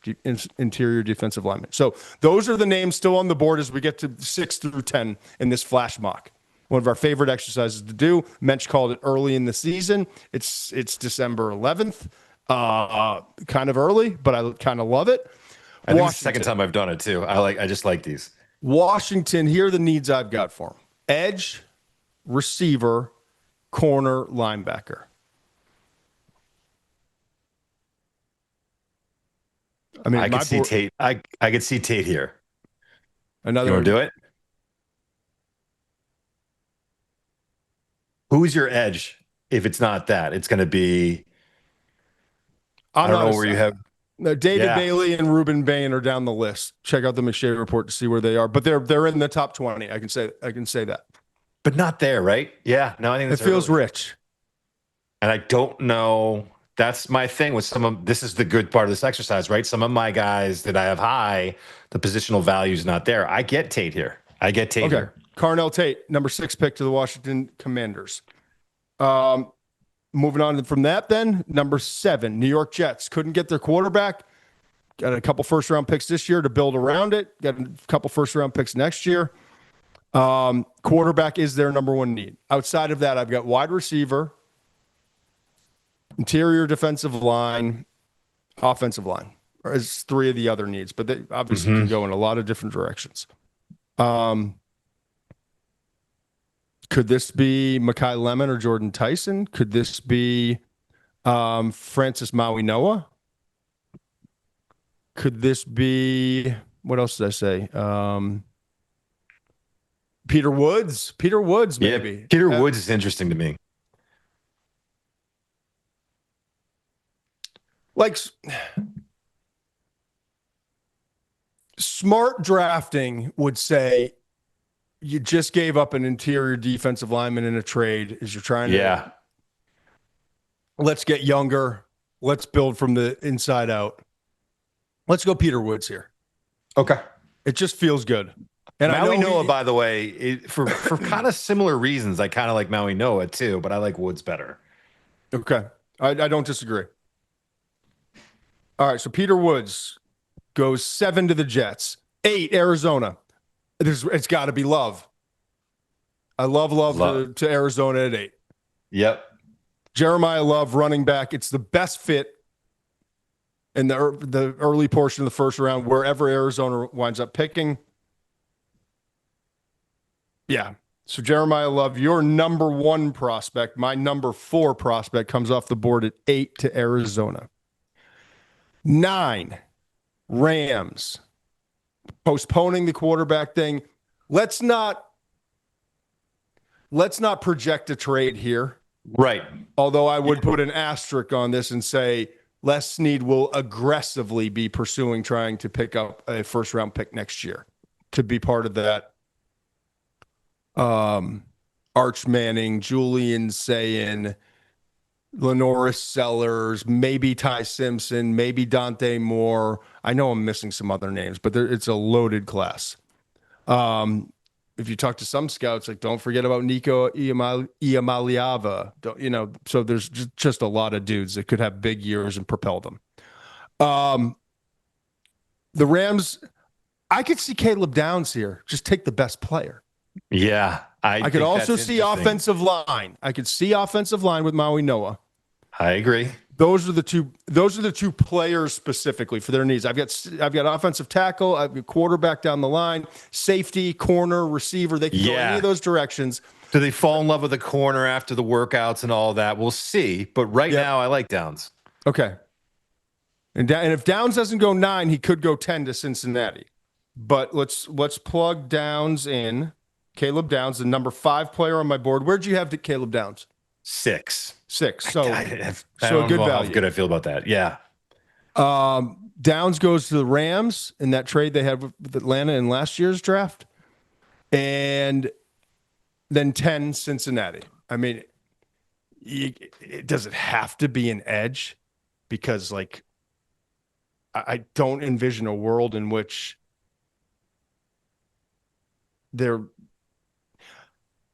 interior defensive lineman. So those are the names still on the board as we get to 6 through 10 in this flash mock. One of our favorite exercises to do. Mensch called it early in the season. It's December 11th, kind of early, but I kind of love it. I think it's the second time I've done it too. I just like these. Washington, here are the needs I've got for them. Edge, receiver, corner, linebacker. I mean, I could see Tate. I could see Tate here. You want to do it? Who's your edge? If it's not that, it's going to be. I don't know where you have. No, David Bailey and Ruben Bain are down the list. Check out the McShay report to see where they are, but they're in the top 20. I can say that. But not there, right? Yeah. No, I think it feels rich. And I don't know. That's my thing with this is the good part of this exercise, right? Some of my guys that I have high, the positional value is not there. I get Tate here. Here. Carnell Tate, number 6 pick to the Washington Commanders. Moving on from that, then number 7, New York Jets couldn't get their quarterback. Got a couple first-round picks this year to build around it. Got a couple first-round picks next year. Quarterback is their number 1 need. Outside of that, I've got wide receiver, interior defensive line, offensive line. As 3 of the other needs, but they obviously can go in a lot of different directions. Could this be Makai Lemon or Jordyn Tyson? Could this be Francis Mauigoa? Could this be, what else did I say? Peter Woods? Peter Woods, maybe. Yeah, Peter Woods is interesting to me. Like, smart drafting would say you just gave up an interior defensive lineman in a trade. Is you're trying to let's get younger. Let's build from the inside out. Let's go Peter Woods here. Okay. It just feels good. And Mauigoa, by the way, for kind of similar reasons, I kind of like Mauigoa too, but I like Woods better. Okay. I don't disagree. All right, so Peter Woods goes 7 to the Jets. 8, Arizona. It's got to be Love. I love to Arizona at 8. Yep. Jeremiyah Love, running back. It's the best fit in the early portion of the first round, wherever Arizona winds up picking. Yeah. So Jeremiyah Love, your number 1 prospect, my number 4 prospect, comes off the board at 8 to Arizona. 9, Rams. Postponing the quarterback thing. Let's not project a trade here. Right. Although I would put an asterisk on this and say Les Snead will aggressively be pursuing trying to pick up a first-round pick next year to be part of that Arch Manning, Julian Sayin, Lenoris Sellers, maybe Ty Simpson, maybe Dante Moore. I know I'm missing some other names, but it's a loaded class. If you talk to some scouts, like don't forget about Nico Iamaleava. So there's just a lot of dudes that could have big years and propel them. The Rams, I could see Caleb Downs here. Just take the best player. Yeah. I could also see offensive line. I could see offensive line with Mauigoa. I agree. Those are the two players specifically for their needs. I've got offensive tackle, I've got quarterback down the line, safety, corner, receiver. They can go any of those directions. Do they fall in love with the corner after the workouts and all that? We'll see. But right now, I like Downs. Okay. And if Downs doesn't go 9, he could go 10 to Cincinnati. But let's plug Downs in. Caleb Downs, the number 5 player on my board. Where'd you have Caleb Downs? 6. So I good know value. how good I feel about that. Yeah. Downs goes to the Rams in that trade they had with Atlanta in last year's draft. And then 10, Cincinnati. I mean, does it have to be an edge? Because, like, I don't envision a world in which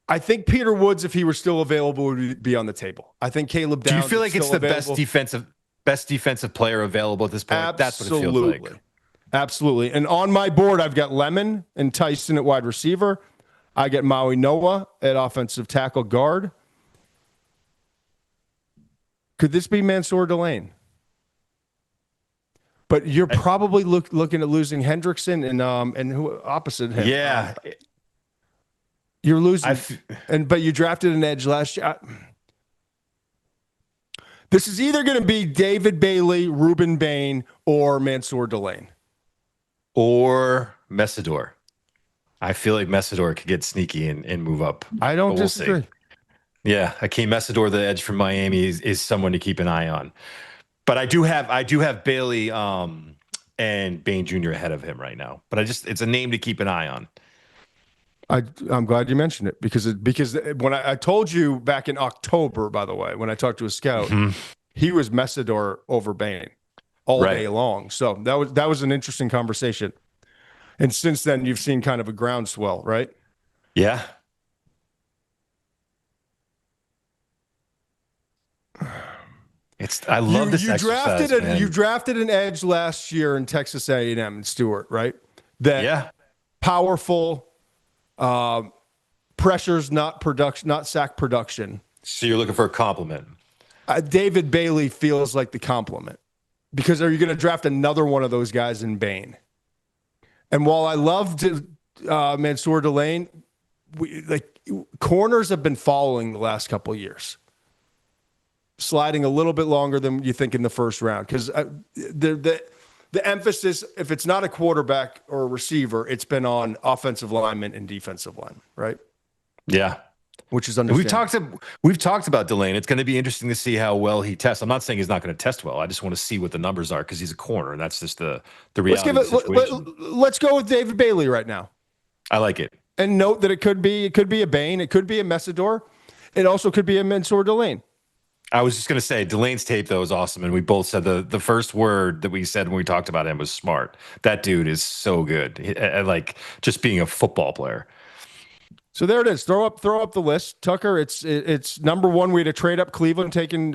I think Peter Woods, if he were still available, would be on the table. I think Caleb Downs. Do you feel like it's the available. best defensive player available at this point? Absolutely. That's what it feels like. Absolutely. And on my board, I've got Lemon and Tyson at wide receiver. I get Mauigoa at offensive tackle guard. Could this be Mansour Delane? But you're probably looking at losing Hendrickson and who opposite him. Yeah. You're losing, but you drafted an edge last year. This is either going to be David Bailey, Ruben Bain, or Mansour Delane. Or Messidor. I feel like Messidor could get sneaky and move up. I don't disagree. See. Yeah, Hakeem Messidor, the edge from Miami, is someone to keep an eye on. But I do have Bailey and Bain Jr. ahead of him right now. But it's a name to keep an eye on. I'm glad you mentioned it because when I told you back in October, by the way, when I talked to a scout, he was Messidor over Bain all day long. So that was an interesting conversation. And since then, you've seen kind of a groundswell, right? Yeah. I love this exercise, man. You drafted an edge last year in Texas A&M and Stewart, right? Powerful. Pressures, not sack production. So you're looking for a compliment. David Bailey feels like the compliment because are you going to draft another one of those guys in Bain? And while I loved Mansour Delane, corners have been following the last couple of years, sliding a little bit longer than you think in the first round because the emphasis, if it's not a quarterback or a receiver, it's been on offensive linemen and defensive linemen, right? Yeah. Which is understandable. We've talked about Delane. It's going to be interesting to see how well he tests. I'm not saying he's not going to test well. I just want to see what the numbers are because he's a corner, and that's just the reality of the situation. Let's go with David Bailey right now. I like it. And note that it could be a Bain, it could be a Messidor, it also could be a Mansour Delane. I was just going to say, Delane's tape, though, is awesome. And we both said the first word that we said when we talked about him was smart. That dude is so good. Like just being a football player. So there it is. Throw up the list. Tucker, it's number one. We had a trade up Cleveland taking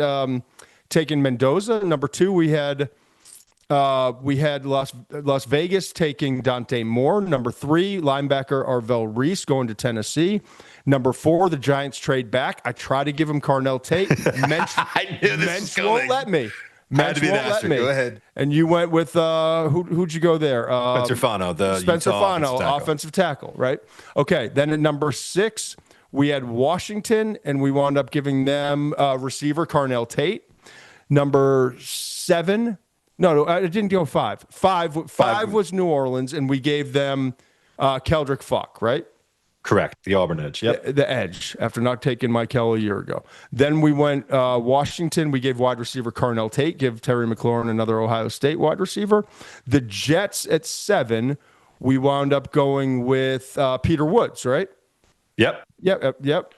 Mendoza. Number two, we had Las Vegas taking Dante Moore. Number three, linebacker Arvell Reese going to Tennessee. Number four, the Giants trade back. I try to give him Carnell Tate. I knew this was won't let me. Had to be an asterisk. Go ahead. And you went with who'd you go there? Spencer Fano, Spencer Fano, offensive tackle, right? Okay. Then at number six, we had Washington, and we wound up giving them receiver Carnell Tate. Number seven. No, I didn't go five. Five was New Orleans, and we gave them Keldric Faulk, right? Correct. The Auburn edge. Yep. The edge, after not taking Michael a year ago. Then we went Washington. We gave wide receiver Carnell Tate, give Terry McLaurin another Ohio State wide receiver. The Jets at seven, we wound up going with Peter Woods, right? Yep. Yep.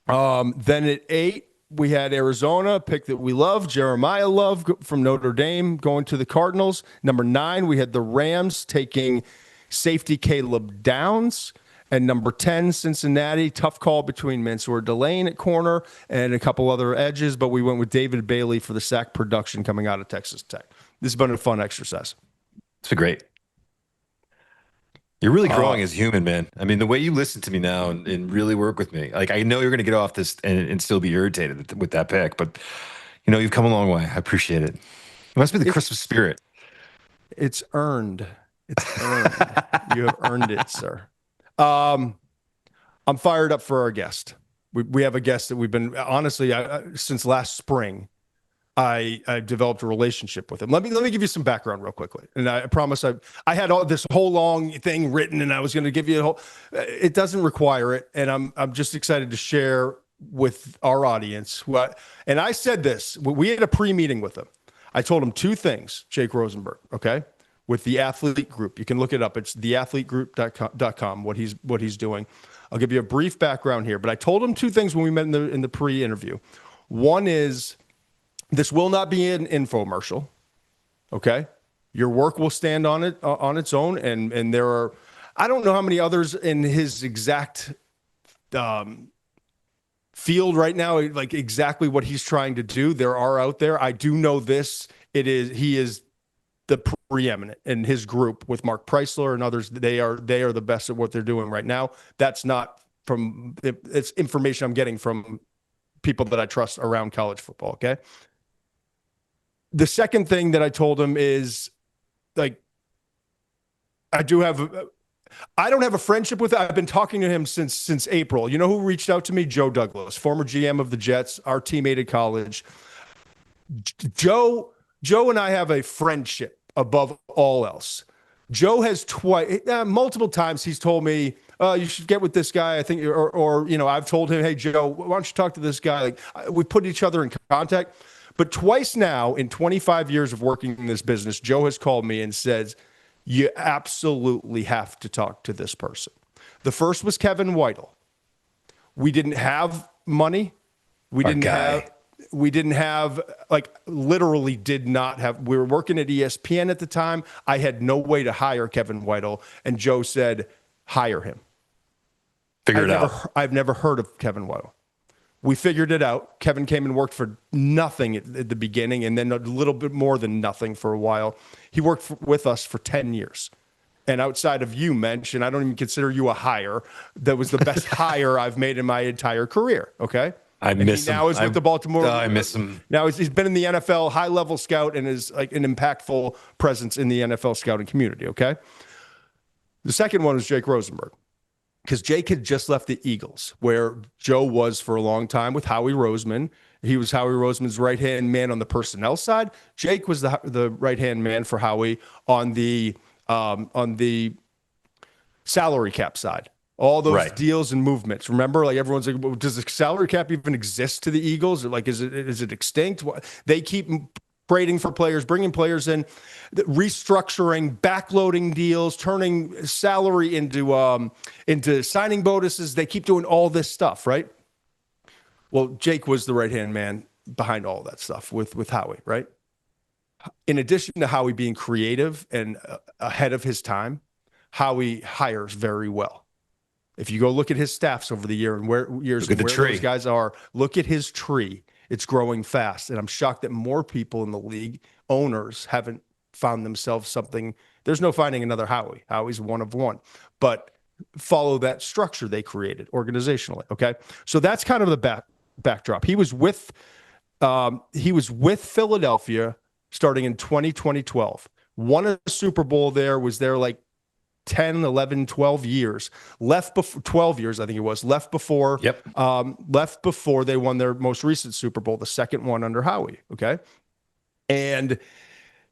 Then at eight, we had Arizona, pick that we love, Jeremiyah Love from Notre Dame going to the Cardinals. Number nine, we had the Rams taking safety Caleb Downs. And number 10, Cincinnati, tough call between Mansour Delane at corner and a couple other edges, but we went with David Bailey for the sack production coming out of Texas Tech. This has been a fun exercise. It's been great. You're really growing as a human, man. I mean, the way you listen to me now and really work with me, like I know you're going to get off this and still be irritated with that pick, but you've come a long way. I appreciate it. It must be the Christmas spirit. It's earned. It's earned. You have earned it, sir. I'm fired up for our guest. We have a guest that we've been honestly since last spring. I developed a relationship with him. Let me give you some background real quickly, and I promise I had all this whole long thing written, and I was going to give you a whole. It doesn't require it, and I'm just excited to share with our audience. And I said this. We had a pre-meeting with him. I told him two things. Jake Rosenberg, okay. With the Athlete Group. You can look it up. It's theathletegroup.com, what he's doing. I'll give you a brief background here, but I told him two things when we met in the pre-interview. One is this will not be an infomercial, okay? Your work will stand on its own, and there are, I don't know how many others in his exact field right now, like exactly what he's trying to do. There are out there. I do know this. He is the preeminent in his group with Mark Preisler and others. They are the best at what they're doing right now. That's not it's information I'm getting from people that I trust around college football. Okay. The second thing that I told him is like, I don't have a friendship with him. I've been talking to him since April. You know who reached out to me? Joe Douglas, former GM of the Jets, our teammate at college. Joe and I have a friendship above all else. Joe has multiple times he's told me, you should get with this guy. I think, or I've told him, hey, Joe, why don't you talk to this guy? Like we put each other in contact. But twice now in 25 years of working in this business, Joe has called me and says, you absolutely have to talk to this person. The first was Kevin Whittle. We didn't have money. We didn't have, literally did not have, we were working at ESPN at the time. I had no way to hire Kevin Whittle. And Joe said, hire him. Figure it out. I've never heard of Kevin Whittle. We figured it out. Kevin came and worked for nothing at the beginning and then a little bit more than nothing for a while. He worked with us for 10 years. And outside of you, Mensch, and I don't even consider you a hire, that was the best hire I've made in my entire career, okay? I miss him. Now he's with the Baltimore. I miss him. Now he's been in the NFL, high-level scout, and is like an impactful presence in the NFL scouting community, okay? The second one was Jake Rosenberg. Because Jake had just left the Eagles, where Joe was for a long time with Howie Roseman. He was Howie Roseman's right-hand man on the personnel side. Jake was the right-hand man for Howie on the salary cap side. All those deals and movements. Remember, like everyone's like, does the salary cap even exist to the Eagles? Or like, is it extinct? They keep trading for players, bringing players in, restructuring, backloading deals, turning salary into signing bonuses. They keep doing all this stuff, right? Well, Jake was the right-hand man behind all that stuff with Howie, right? In addition to Howie being creative and ahead of his time, Howie hires very well. If you go look at his staffs over the years and where those guys are, look at his tree. It's growing fast. And I'm shocked that more people in the league, owners, haven't found themselves something. There's no finding another Howie. Howie's one of one. But follow that structure they created organizationally, okay? So that's kind of the backdrop. He was with Philadelphia starting in 2012. Won a Super Bowl there, was there like 10, 11, 12 years. Left before 12 years, I think it was. Left before they won their most recent Super Bowl, the second one under Howie, okay? And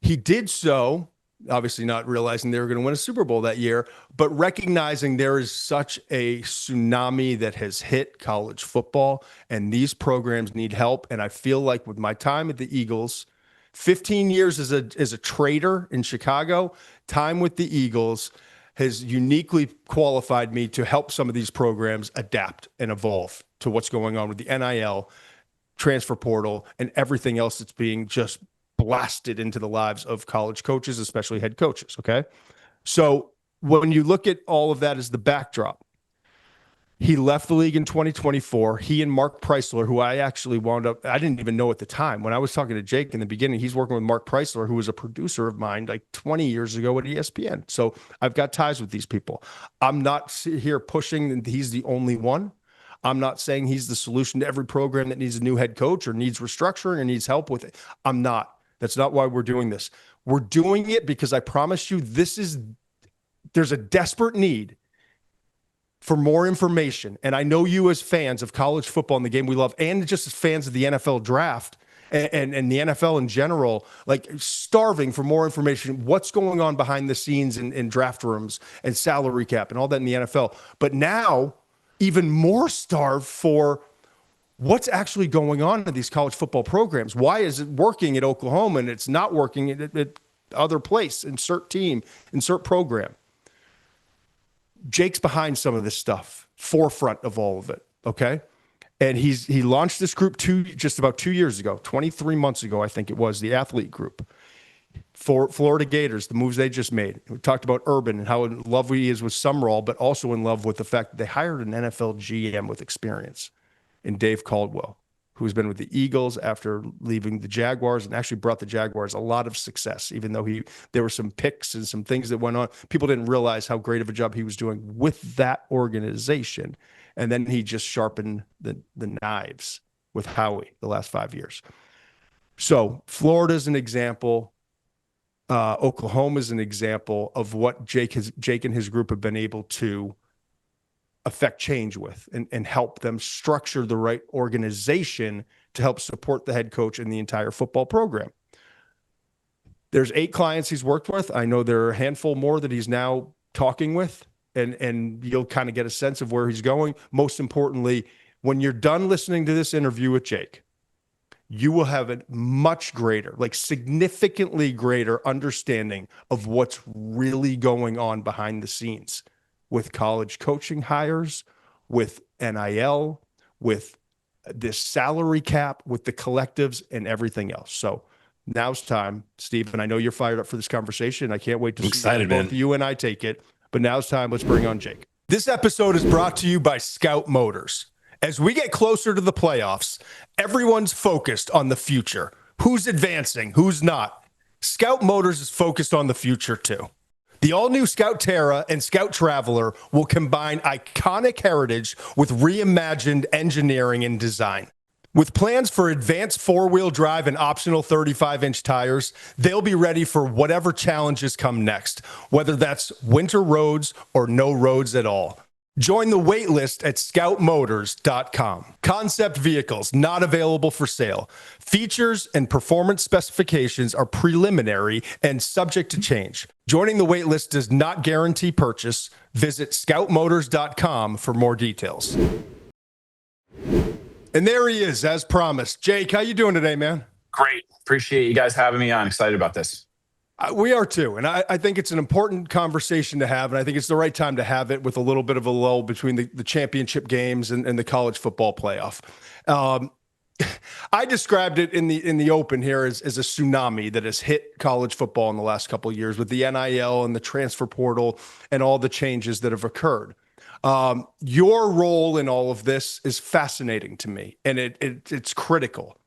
he did so, obviously not realizing they were going to win a Super Bowl that year, but recognizing there is such a tsunami that has hit college football, and these programs need help. And I feel like with my time at the Eagles, 15 years as a trader in Chicago, time with the Eagles has uniquely qualified me to help some of these programs adapt and evolve to what's going on with the NIL, transfer portal, and everything else that's being just blasted into the lives of college coaches, especially head coaches, okay? So when you look at all of that as the backdrop, he left the league in 2024. He and Mark Preisler, who I actually I didn't even know at the time. When I was talking to Jake in the beginning, he's working with Mark Preisler, who was a producer of mine like 20 years ago at ESPN. So I've got ties with these people. I'm not here pushing that he's the only one. I'm not saying he's the solution to every program that needs a new head coach or needs restructuring or needs help with it. I'm not. That's not why we're doing this. We're doing it because I promise you there's a desperate need for more information. And I know you as fans of college football and the game we love, and just as fans of the NFL draft and the NFL in general, like starving for more information, what's going on behind the scenes in draft rooms and salary cap and all that in the NFL. But now even more starved for what's actually going on in these college football programs. Why is it working at Oklahoma and it's not working at other place, insert team, insert program? Jake's behind some of this stuff, forefront of all of it, okay? And he launched this group just about 2 years ago, 23 months ago, I think it was, the athlete group. For Florida Gators, the moves they just made. We talked about Urban and how in love he is with Summerall, but also in love with the fact that they hired an NFL GM with experience in Dave Caldwell, who's been with the Eagles after leaving the Jaguars and actually brought the Jaguars a lot of success, even though there were some picks and some things that went on. People didn't realize how great of a job he was doing with that organization. And then he just sharpened the knives with Howie the last 5 years. So Florida's an example. Oklahoma's an example of what Jake and his group have been able to affect change with and help them structure the right organization to help support the head coach and the entire football program. There's 8 clients he's worked with. I know there are a handful more that he's now talking with, and you'll kind of get a sense of where he's going. Most importantly, when you're done listening to this interview with Jake, you will have a much greater, like significantly greater understanding of what's really going on behind the scenes with college coaching hires, with NIL, with this salary cap, with the collectives and everything else. So now's time, Steve, and I know you're fired up for this conversation. I can't wait to see both you and I take it, but now's time. Let's bring on Jake. This episode is brought to you by Scout Motors. As we get closer to the playoffs, everyone's focused on the future. Who's advancing, who's not? Scout Motors is focused on the future too. The all-new Scout Terra and Scout Traveler will combine iconic heritage with reimagined engineering and design. With plans for advanced four-wheel drive and optional 35-inch tires, they'll be ready for whatever challenges come next, whether that's winter roads or no roads at all. Join the wait list at scoutmotors.com. Concept vehicles not available for sale. Features and performance specifications are preliminary and subject to change. Joining the wait list does not guarantee purchase. Visit scoutmotors.com for more details. And there he is, as promised. Jake, how you doing today, man? Great. Appreciate you guys having me on. Excited about this. We are too. And I think it's an important conversation to have. And I think it's the right time to have it with a little bit of a lull between the championship games and the college football playoff. I described it in the open here as a tsunami that has hit college football in the last couple of years with the NIL and the transfer portal and all the changes that have occurred. Your role in all of this is fascinating to me, and it's critical.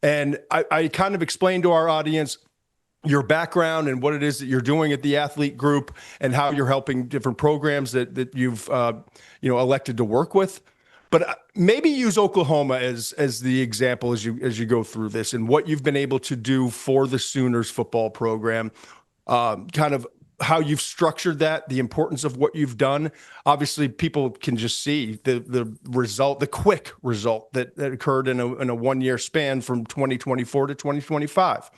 And I kind of explained to our audience your background and what it is that you're doing at the athlete group and how you're helping different programs that you've elected to work with. But maybe use Oklahoma as the example as you go through this and what you've been able to do for the Sooners football program, kind of how you've structured that, the importance of what you've done. Obviously, people can just see the result, the quick result that occurred in a 1 year span from 2024 to 2025.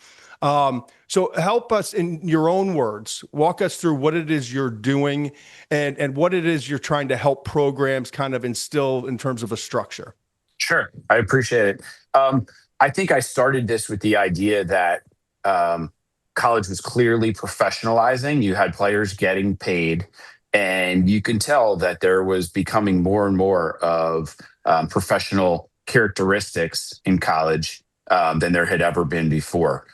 So help us in your own words, walk us through what it is you're doing and what it is you're trying to help programs kind of instill in terms of a structure. Sure. I appreciate it. I think I started this with the idea that college was clearly professionalizing. You had players getting paid, and you can tell that there was becoming more and more of professional characteristics in college than there had ever been before.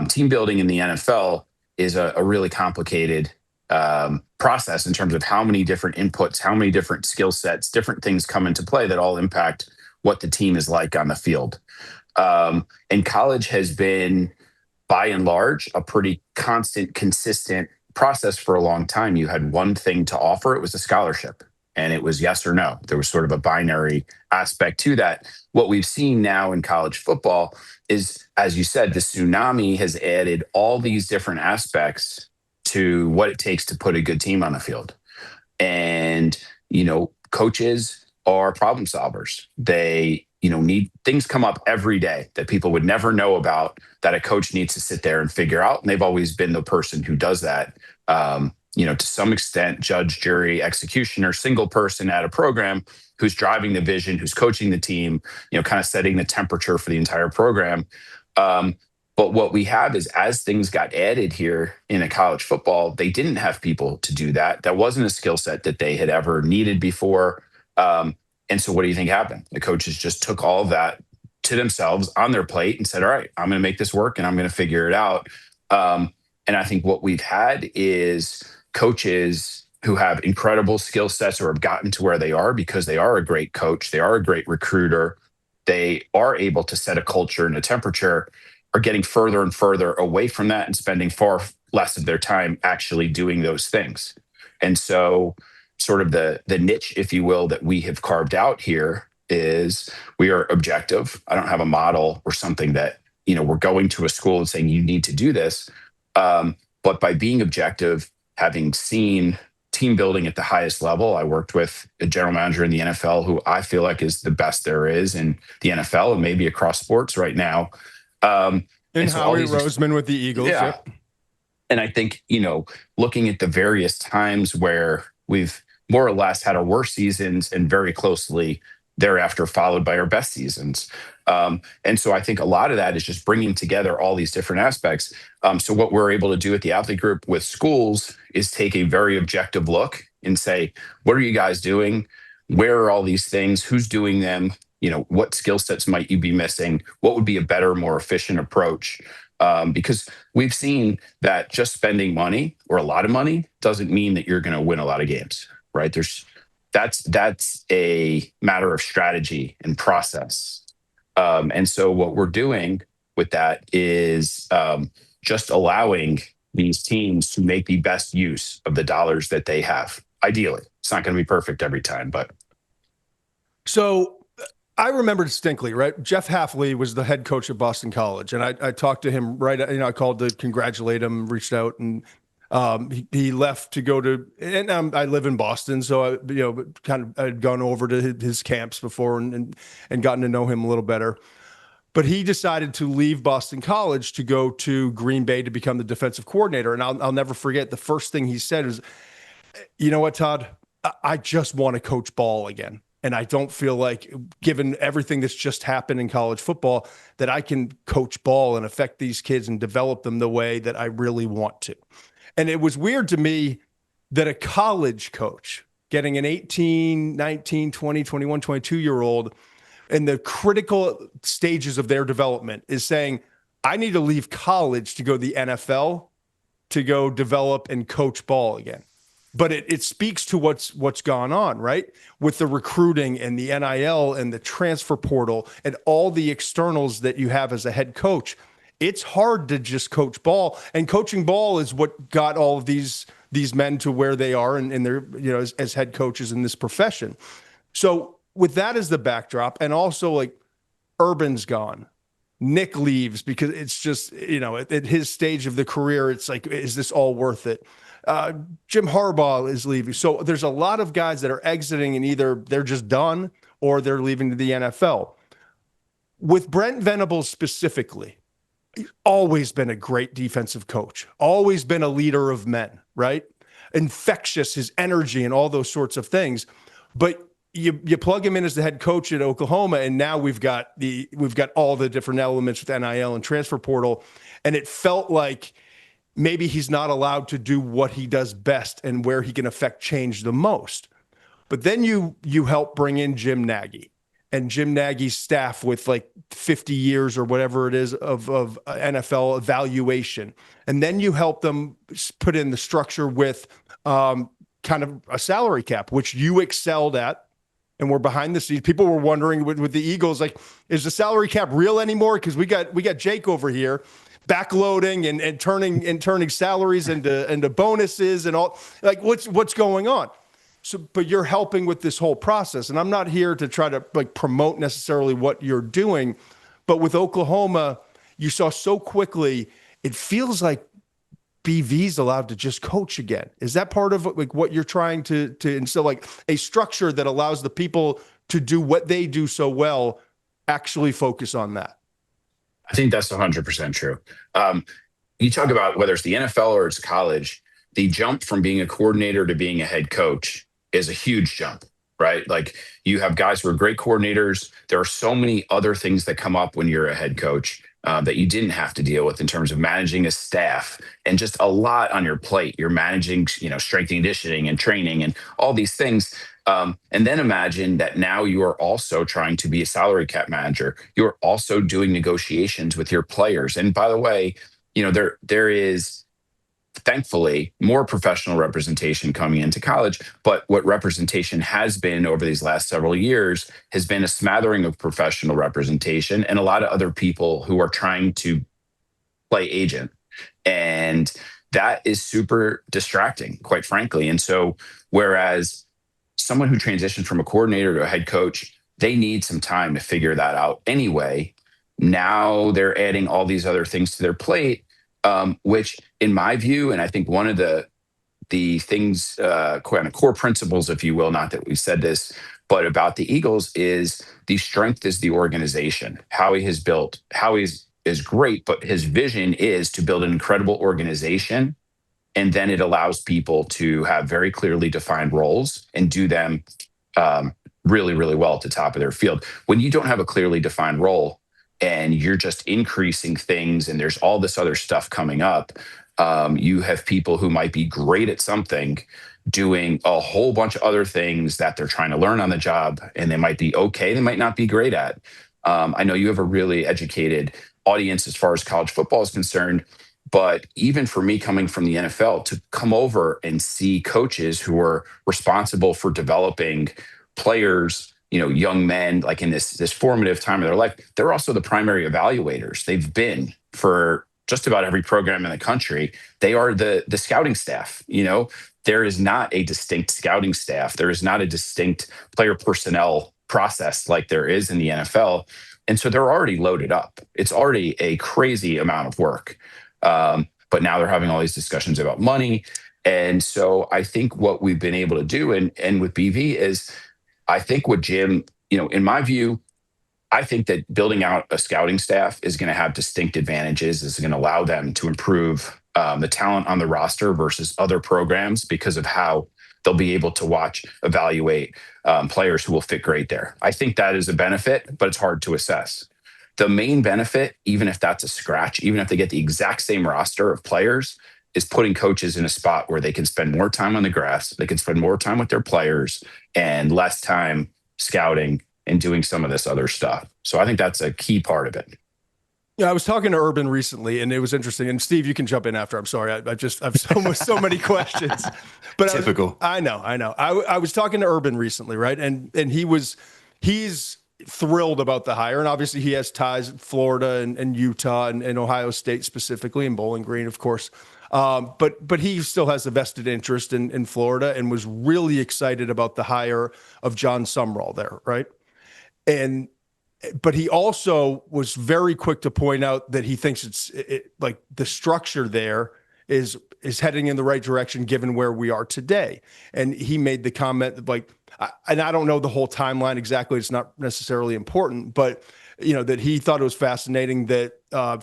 Team building in the NFL is a really complicated process in terms of how many different inputs, how many different skill sets, different things come into play that all impact what the team is like on the field. And college has been, by and large, a pretty constant, consistent process for a long time. You had one thing to offer. It was a scholarship, and it was yes or no. There was sort of a binary aspect to that. What we've seen now in college football is, as you said, the tsunami has added all these different aspects to what it takes to put a good team on the field. And, coaches are problem solvers. They, need things come up every day that people would never know about that a coach needs to sit there and figure out. And they've always been the person who does that. To some extent, judge, jury, executioner, single person at a program who's driving the vision, who's coaching the team, kind of setting the temperature for the entire program. But what we have is, as things got added here in a college football, they didn't have people to do that. That wasn't a skill set that they had ever needed before. And so what do you think happened? The coaches just took all of that to themselves on their plate and said, all right, I'm going to make this work and I'm going to figure it out. And I think what we've had is coaches who have incredible skill sets or have gotten to where they are because they are a great coach, they are a great recruiter, they are able to set a culture and a temperature, are getting further and further away from that and spending far less of their time actually doing those things. And so sort of the niche, if you will, that we have carved out here is we are objective. I don't have a model or something that, we're going to a school and saying you need to do this. But by being objective, having seen team building at the highest level, I worked with a general manager in the NFL who I feel like is the best there is in the NFL and maybe across sports right now. And so Howie Roseman with the Eagles. Yeah. Yep. And I think, looking at the various times where we've more or less had our worst seasons and very closely thereafter followed by our best seasons. And so I think a lot of that is just bringing together all these different aspects. So what we're able to do at the athlete group with schools is take a very objective look and say, what are you guys doing? Where are all these things? Who's doing them? What skill sets might you be missing? What would be a better, more efficient approach? Because we've seen that just spending money or a lot of money doesn't mean that you're going to win a lot of games, right? That's a matter of strategy and process. And so what we're doing with that is just allowing these teams to make the best use of the dollars that they have. Ideally, it's not going to be perfect every time, but. So I remember distinctly, right? Jeff Hafley was the head coach at Boston College, and I talked to him I called to congratulate him, reached out, and he left to go to, and I live in Boston, so I'd gone over to his camps before and gotten to know him a little better. But he decided to leave Boston College to go to Green Bay to become the defensive coordinator. And I'll never forget the first thing he said is, you know what, Todd? I just want to coach ball again. And I don't feel like, given everything that's just happened in college football, that I can coach ball and affect these kids and develop them the way that I really want to. And it was weird to me that a college coach getting an 18, 19, 20, 21, 22-year-old in the critical stages of their development is saying, I need to leave college to go to the NFL to go develop and coach ball again. But it speaks to what's gone on, right? With the recruiting and the NIL and the transfer portal and all the externals that you have as a head coach. It's hard to just coach ball, and coaching ball is what got all of these men to where they are and they're, as head coaches in this profession. So with that as the backdrop, and also like Urban's gone, Nick leaves because it's just, at his stage of the career, it's like, is this all worth it? Jim Harbaugh is leaving. So there's a lot of guys that are exiting, and either they're just done or they're leaving to the NFL. With Brent Venables specifically, he's always been a great defensive coach, always been a leader of men, right? Infectious, his energy and all those sorts of things. But you plug him in as the head coach at Oklahoma, and now we've got all the different elements with NIL and transfer portal, and it felt like maybe he's not allowed to do what he does best and where he can affect change the most. But then you help bring in Jim Nagy and Jim Nagy's staff with like 50 years or whatever it is of NFL evaluation. And then you help them put in the structure with kind of a salary cap, which you excelled at. And we're behind the scenes. People were wondering with the Eagles, like, is the salary cap real anymore? Because we got Jake over here backloading and turning salaries into bonuses and all. Like, what's going on? So, but you're helping with this whole process, and I'm not here to try to like promote necessarily what you're doing, but with Oklahoma, you saw so quickly. It feels like BV's allowed to just coach again. Is that part of like what you're trying to instill, like a structure that allows the people to do what they do so well, actually focus on that? I think that's 100% true. You talk about whether it's the NFL or it's college, the jump from being a coordinator to being a head coach is a huge jump, right? Like, you have guys who are great coordinators. There are so many other things that come up when you're a head coach that you didn't have to deal with in terms of managing a staff and just a lot on your plate. You're managing, strength and conditioning and training and all these things. And then imagine that now you are also trying to be a salary cap manager. You're also doing negotiations with your players. And by the way, there is thankfully more professional representation coming into college. But what representation has been over these last several years has been a smattering of professional representation and a lot of other people who are trying to play agent. And that is super distracting, quite frankly. And so whereas someone who transitioned from a coordinator to a head coach, they need some time to figure that out anyway. Now they're adding all these other things to their plate, which in my view, and I think one of the things, kind of core principles, if you will, not that we said this, but about the Eagles is the strength is the organization. Howie is great, but his vision is to build an incredible organization. And then it allows people to have very clearly defined roles and do them really, really well at the top of their field. When you don't have a clearly defined role and you're just increasing things and there's all this other stuff coming up, you have people who might be great at something doing a whole bunch of other things that they're trying to learn on the job, and they might be okay, they might not be great at. I know you have a really educated audience as far as college football is concerned. But even for me coming from the NFL to come over and see coaches who are responsible for developing players, young men, like in this formative time of their life, they're also the primary evaluators. They've been for just about every program in the country. They are the scouting staff. There is not a distinct scouting staff. There is not a distinct player personnel process like there is in the NFL. And so they're already loaded up. It's already a crazy amount of work. But now they're having all these discussions about money. And so I think what we've been able to do and with BV is, I think what Jim, in my view, I think that building out a scouting staff is going to have distinct advantages. Is going to allow them to improve the talent on the roster versus other programs because of how they'll be able to evaluate players who will fit great there. I think that is a benefit, but it's hard to assess. The main benefit, even if that's a scratch, even if they get the exact same roster of players, is putting coaches in a spot where they can spend more time on the grass, they can spend more time with their players and less time scouting and doing some of this other stuff. So I think that's a key part of it. Yeah, I was talking to Urban recently, and it was interesting. And Steve, you can jump in after. I'm sorry, I've so many questions. But typical. I know. I was talking to Urban recently, right? And he's thrilled about the hire, and obviously he has ties in Florida and Utah and Ohio State specifically, and Bowling Green, of course. But he still has a vested interest in Florida, and was really excited about the hire of John Sumrall there, right? But he also was very quick to point out that he thinks like the structure there is heading in the right direction given where we are today. And he made the comment that, like, and I don't know the whole timeline exactly, it's not necessarily important, but that he thought it was fascinating that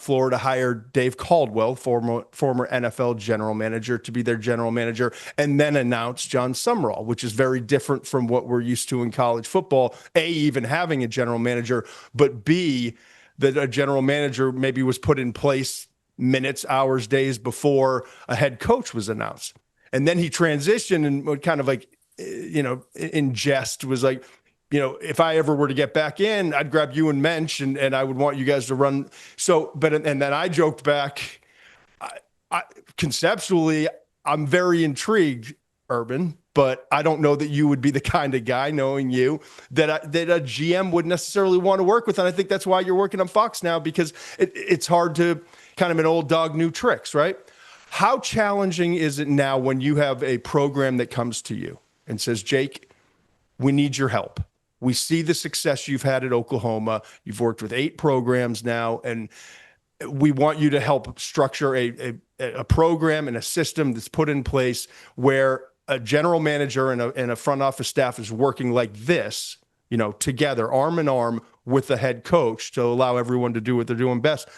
Florida hired Dave Caldwell, former NFL general manager, to be their general manager, and then announced John Sumrall, which is very different from what we're used to in college football. A, even having a general manager, but B, that a general manager maybe was put in place minutes, hours, days before a head coach was announced. And then he transitioned and kind of like, in jest was like, if I ever were to get back in, I'd grab you and Mensch, and I would want you guys to run. So, and then I joked back, I conceptually, I'm very intrigued, Urban, but I don't know that you would be the kind of guy, knowing you, that a GM would necessarily want to work with. And I think that's why you're working on Fox now, because it's hard to kind of an old dog, new tricks, right? How challenging is it now when you have a program that comes to you and says, Jake, we need your help. We see the success you've had at Oklahoma. You've worked with 8 programs now, and we want you to help structure a program and a system that's put in place where a general manager and a front office staff is working like this, together, arm in arm with the head coach to allow everyone to do what they're doing best.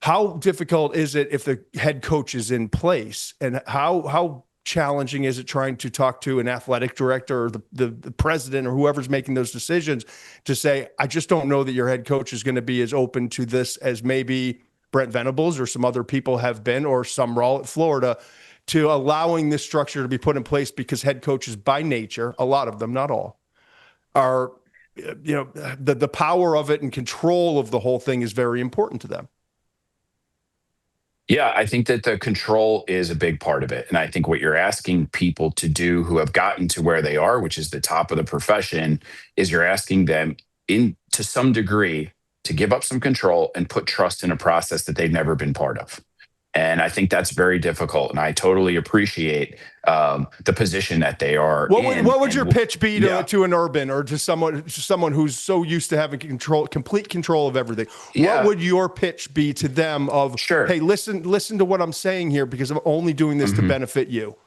How difficult is it if the head coach is in place, and how challenging is it trying to talk to an athletic director or the president or whoever's making those decisions to say, I just don't know that your head coach is going to be as open to this as maybe Brent Venables or some other people have been, or Sumrall at Florida, to allowing this structure to be put in place, because head coaches by nature, a lot of them, not all, are, the power of it and control of the whole thing is very important to them. Yeah, I think that the control is a big part of it. And I think what you're asking people to do who have gotten to where they are, which is the top of the profession, is you're asking them to some degree to give up some control and put trust in a process that they've never been part of. And I think that's very difficult. And I totally appreciate the position that they are in. What would your pitch be to an Urban, or to someone who's so used to having complete control of everything? Yeah. What would your pitch be to them of, sure, hey, listen to what I'm saying here, because I'm only doing this to benefit you?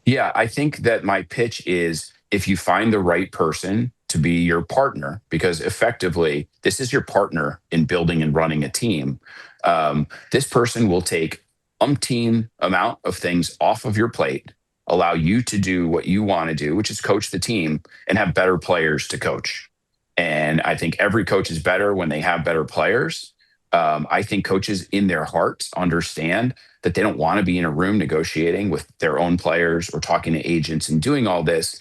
Yeah, I think that my pitch is, if you find the right person to be your partner, because effectively this is your partner in building and running a team, this person will take umpteen amount of things off of your plate, allow you to do what you want to do, which is coach the team, and have better players to coach. And I think every coach is better when they have better players. I think coaches in their hearts understand that they don't want to be in a room negotiating with their own players or talking to agents and doing all this,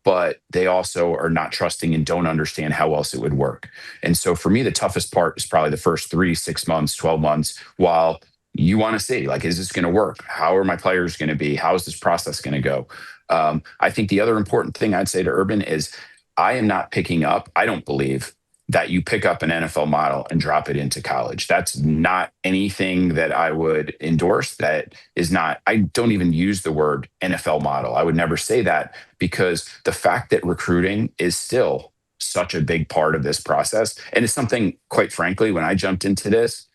but they also are not trusting and don't understand how else it would work. And so for me, the toughest part is probably the first 3, 6 months, 12 months, while you want to see, like, is this going to work? How are my players going to be? How is this process going to go? I think the other important thing I'd say to Urban is, I am not picking up, I don't believe that you pick up an NFL model and drop it into college. That's not anything that I would endorse. That is not, I don't even use the word NFL model. I would never say that, because the fact that recruiting is still such a big part of this process. And it's something, quite frankly, when I jumped into this,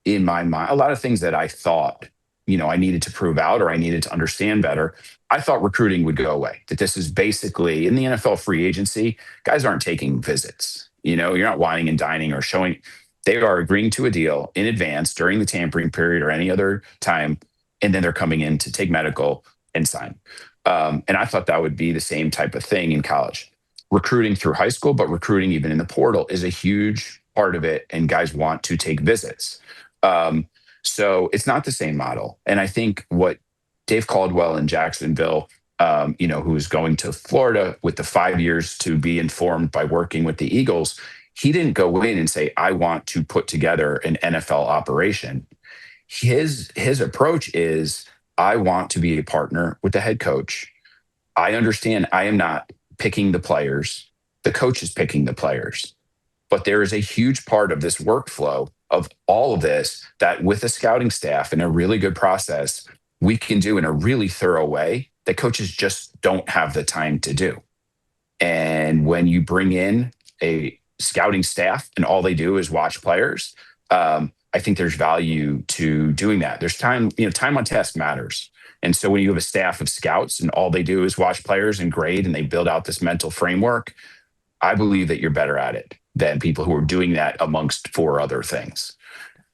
in my mind, a lot of things that I thought, I needed to prove out or I needed to understand better, I thought recruiting would go away. That this is basically, in the NFL free agency, guys aren't taking visits. You're not whining and dining or showing. They are agreeing to a deal in advance during the tampering period or any other time, and then they're coming in to take medical and sign. And I thought that would be the same type of thing in college. Recruiting through high school, but recruiting even in the portal is a huge part of it. And guys want to take visits. So it's not the same model. And I think what Dave Caldwell in Jacksonville, who's going to Florida with the 5 years to be informed by working with the Eagles, he didn't go in and say, I want to put together an NFL operation. His approach is, I want to be a partner with the head coach. I understand I am not picking the players. The coach is picking the players. But there is a huge part of this workflow of all of this that with a scouting staff and a really good process, we can do in a really thorough way that coaches just don't have the time to do. And when you bring in a scouting staff and all they do is watch players, I think there's value to doing that. There's time, time on task matters. And so when you have a staff of scouts and all they do is watch players and grade and they build out this mental framework, I believe that you're better at it than people who are doing that amongst four other things.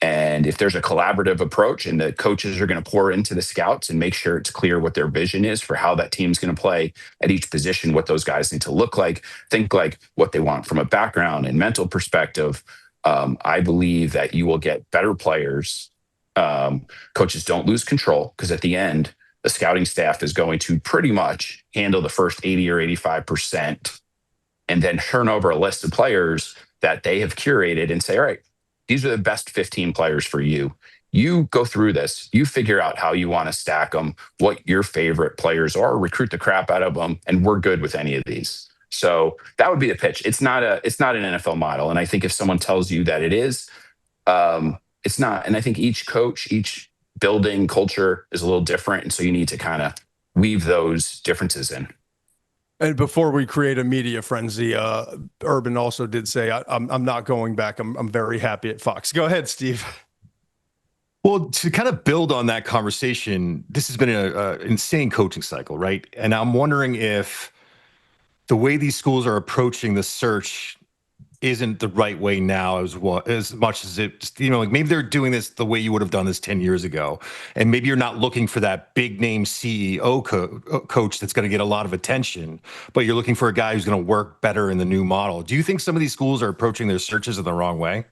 And if there's a collaborative approach and the coaches are going to pour into the scouts and make sure it's clear what their vision is for how that team's going to play at each position, what those guys need to look like, think like, what they want from a background and mental perspective, I believe that you will get better players. Coaches don't lose control because at the end, the scouting staff is going to pretty much handle the first 80 or 85% and then turn over a list of players that they have curated and say, all right, these are the best 15 players for you. You go through this, you figure out how you want to stack them, what your favorite players are, recruit the crap out of them, and we're good with any of these. So that would be the pitch. It's not an NFL model. And I think if someone tells you that it is, it's not. And I think each coach, each building culture is a little different. And so you need to kind of weave those differences in. And before we create a media frenzy, Urban also did say, I'm not going back. I'm very happy at Fox. Go ahead, Steve. Well, to kind of build on that conversation, this has been an insane coaching cycle, right? And I'm wondering if the way these schools are approaching the search isn't the right way now as much as it, like maybe they're doing this the way you would have done this 10 years ago. And maybe you're not looking for that big name CEO coach that's going to get a lot of attention, but you're looking for a guy who's going to work better in the new model. Do you think some of these schools are approaching their searches in the wrong way?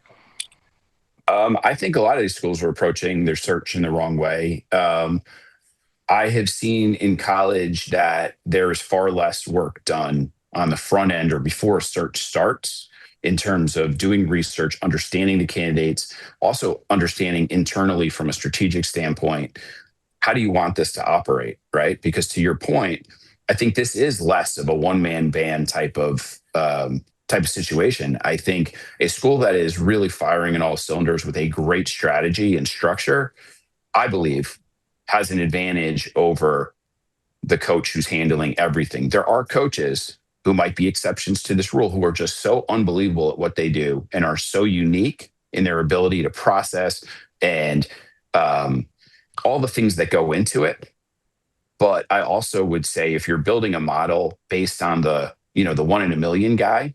I think a lot of these schools are approaching their search in the wrong way. I have seen in college that there is far less work done on the front end or before a search starts in terms of doing research, understanding the candidates, also understanding internally from a strategic standpoint, how do you want this to operate, right? Because to your point, I think this is less of a one-man band type of situation. I think a school that is really firing in all cylinders with a great strategy and structure, I believe, has an advantage over the coach who's handling everything. There are coaches who might be exceptions to this rule who are just so unbelievable at what they do and are so unique in their ability to process and all the things that go into it. But I also would say if you're building a model based on the 1 in a million guy,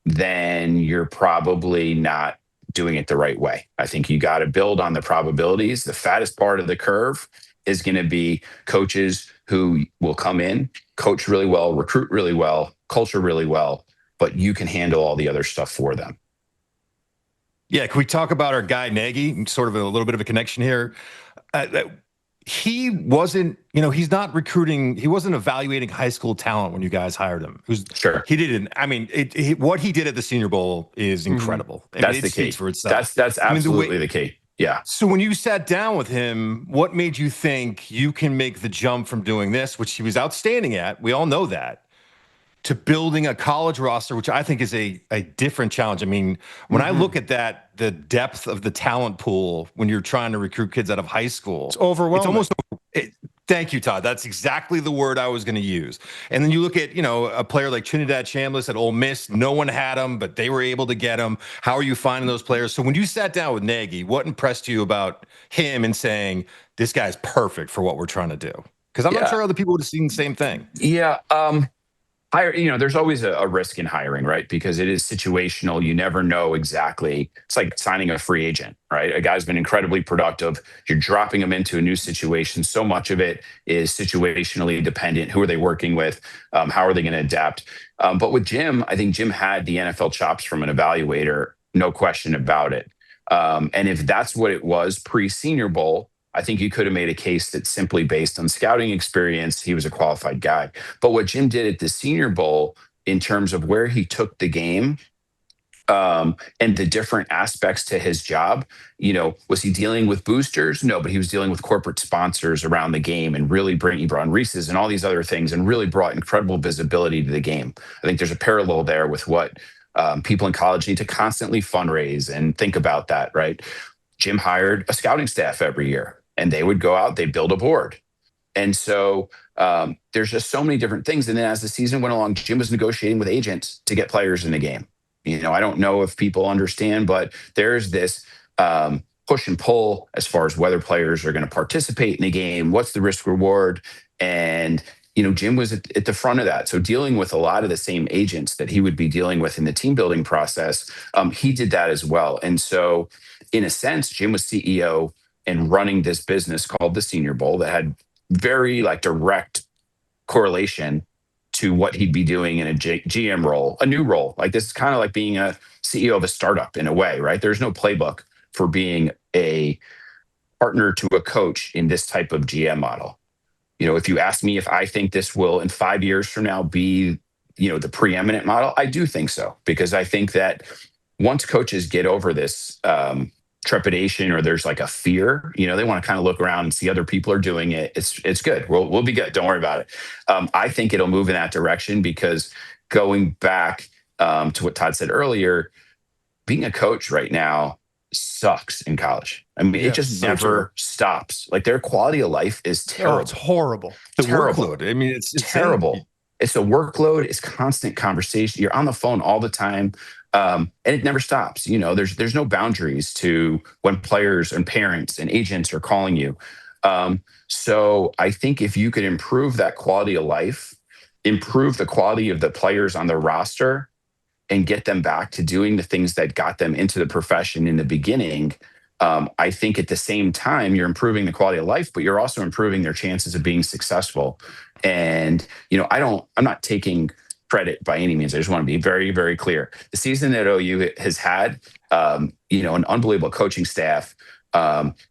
then you're probably not doing it the right way. I think you got to build on the probabilities. The fattest part of the curve is going to be coaches who will come in, coach really well, recruit really well, culture really well, but you can handle all the other stuff for them. Yeah, can we talk about our guy Nagy? Sort of a little bit of a connection here. He wasn't, he's not recruiting. He wasn't evaluating high school talent when you guys hired him. Sure. He didn't. I mean, what he did at the Senior Bowl is incredible. Mm-hmm. That's the key for itself. That's absolutely the key. Yeah. So when you sat down with him, what made you think you can make the jump from doing this, which he was outstanding at, we all know that, to building a college roster, which I think is a different challenge. I mean, when I look at that, the depth of the talent pool when you're trying to recruit kids out of high school, it's overwhelming. Thank you, Todd. That's exactly the word I was going to use. And then you look at, a player like Trinidad Chambliss at Ole Miss. No one had him, but they were able to get him. How are you finding those players? So when you sat down with Nagy, what impressed you about him and saying, this guy's perfect for what we're trying to do? Because I'm not sure other people would have seen the same thing. Yeah. There's always a risk in hiring, right? Because it is situational. You never know exactly. It's like signing a free agent, right? A guy's been incredibly productive. You're dropping him into a new situation. So much of it is situationally dependent. Who are they working with? How are they going to adapt? But with Jim, I think Jim had the NFL chops from an evaluator, no question about it. And if that's what it was pre-Senior Bowl, I think you could have made a case that simply based on scouting experience, he was a qualified guy. But what Jim did at the Senior Bowl in terms of where he took the game and the different aspects to his job, was he dealing with boosters? No, but he was dealing with corporate sponsors around the game and really bringing Arvell Reese's and all these other things and really brought incredible visibility to the game. I think there's a parallel there with what people in college need to constantly fundraise and think about that, right? Jim hired a scouting staff every year. And they would go out, they'd build a board. And so there's just so many different things. And then as the season went along, Jim was negotiating with agents to get players in the game. I don't know if people understand, but there's this push and pull as far as whether players are going to participate in the game, what's the risk reward. And, Jim was at the front of that. So dealing with a lot of the same agents that he would be dealing with in the team building process, he did that as well. And so in a sense, Jim was CEO and running this business called the Senior Bowl that had very direct correlation to what he'd be doing in a GM role, a new role. Like this is kind of like being a CEO of a startup in a way, right? There's no playbook for being a partner to a coach in this type of GM model. If you ask me if I think this will in 5 years from now be, the preeminent model, I do think so, because I think that once coaches get over this, trepidation or there's a fear, they want to kind of look around and see other people are doing it. It's good. We'll be good. Don't worry about it. I think it'll move in that direction because going back to what Todd said earlier, being a coach right now sucks in college. I mean, it just never stops. Their quality of life is terrible. Oh, it's horrible. The workload. I mean, it's terrible. Insane. It's a workload. It's constant conversation. You're on the phone all the time. And it never stops. There's no boundaries to when players and parents and agents are calling you. So I think if you could improve that quality of life, improve the quality of the players on the roster, and get them back to doing the things that got them into the profession in the beginning, I think at the same time, you're improving the quality of life, but you're also improving their chances of being successful. And, I'm not taking credit by any means. I just want to be very, very clear. The season that OU has had, an unbelievable coaching staff.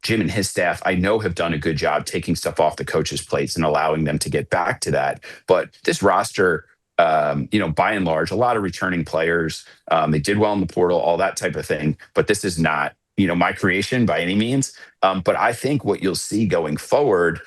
Jim and his staff, I know, have done a good job taking stuff off the coaches' plates and allowing them to get back to that. But this roster, by and large, a lot of returning players. They did well in the portal, all that type of thing. But this is not, my creation by any means. But I think what you'll see going forward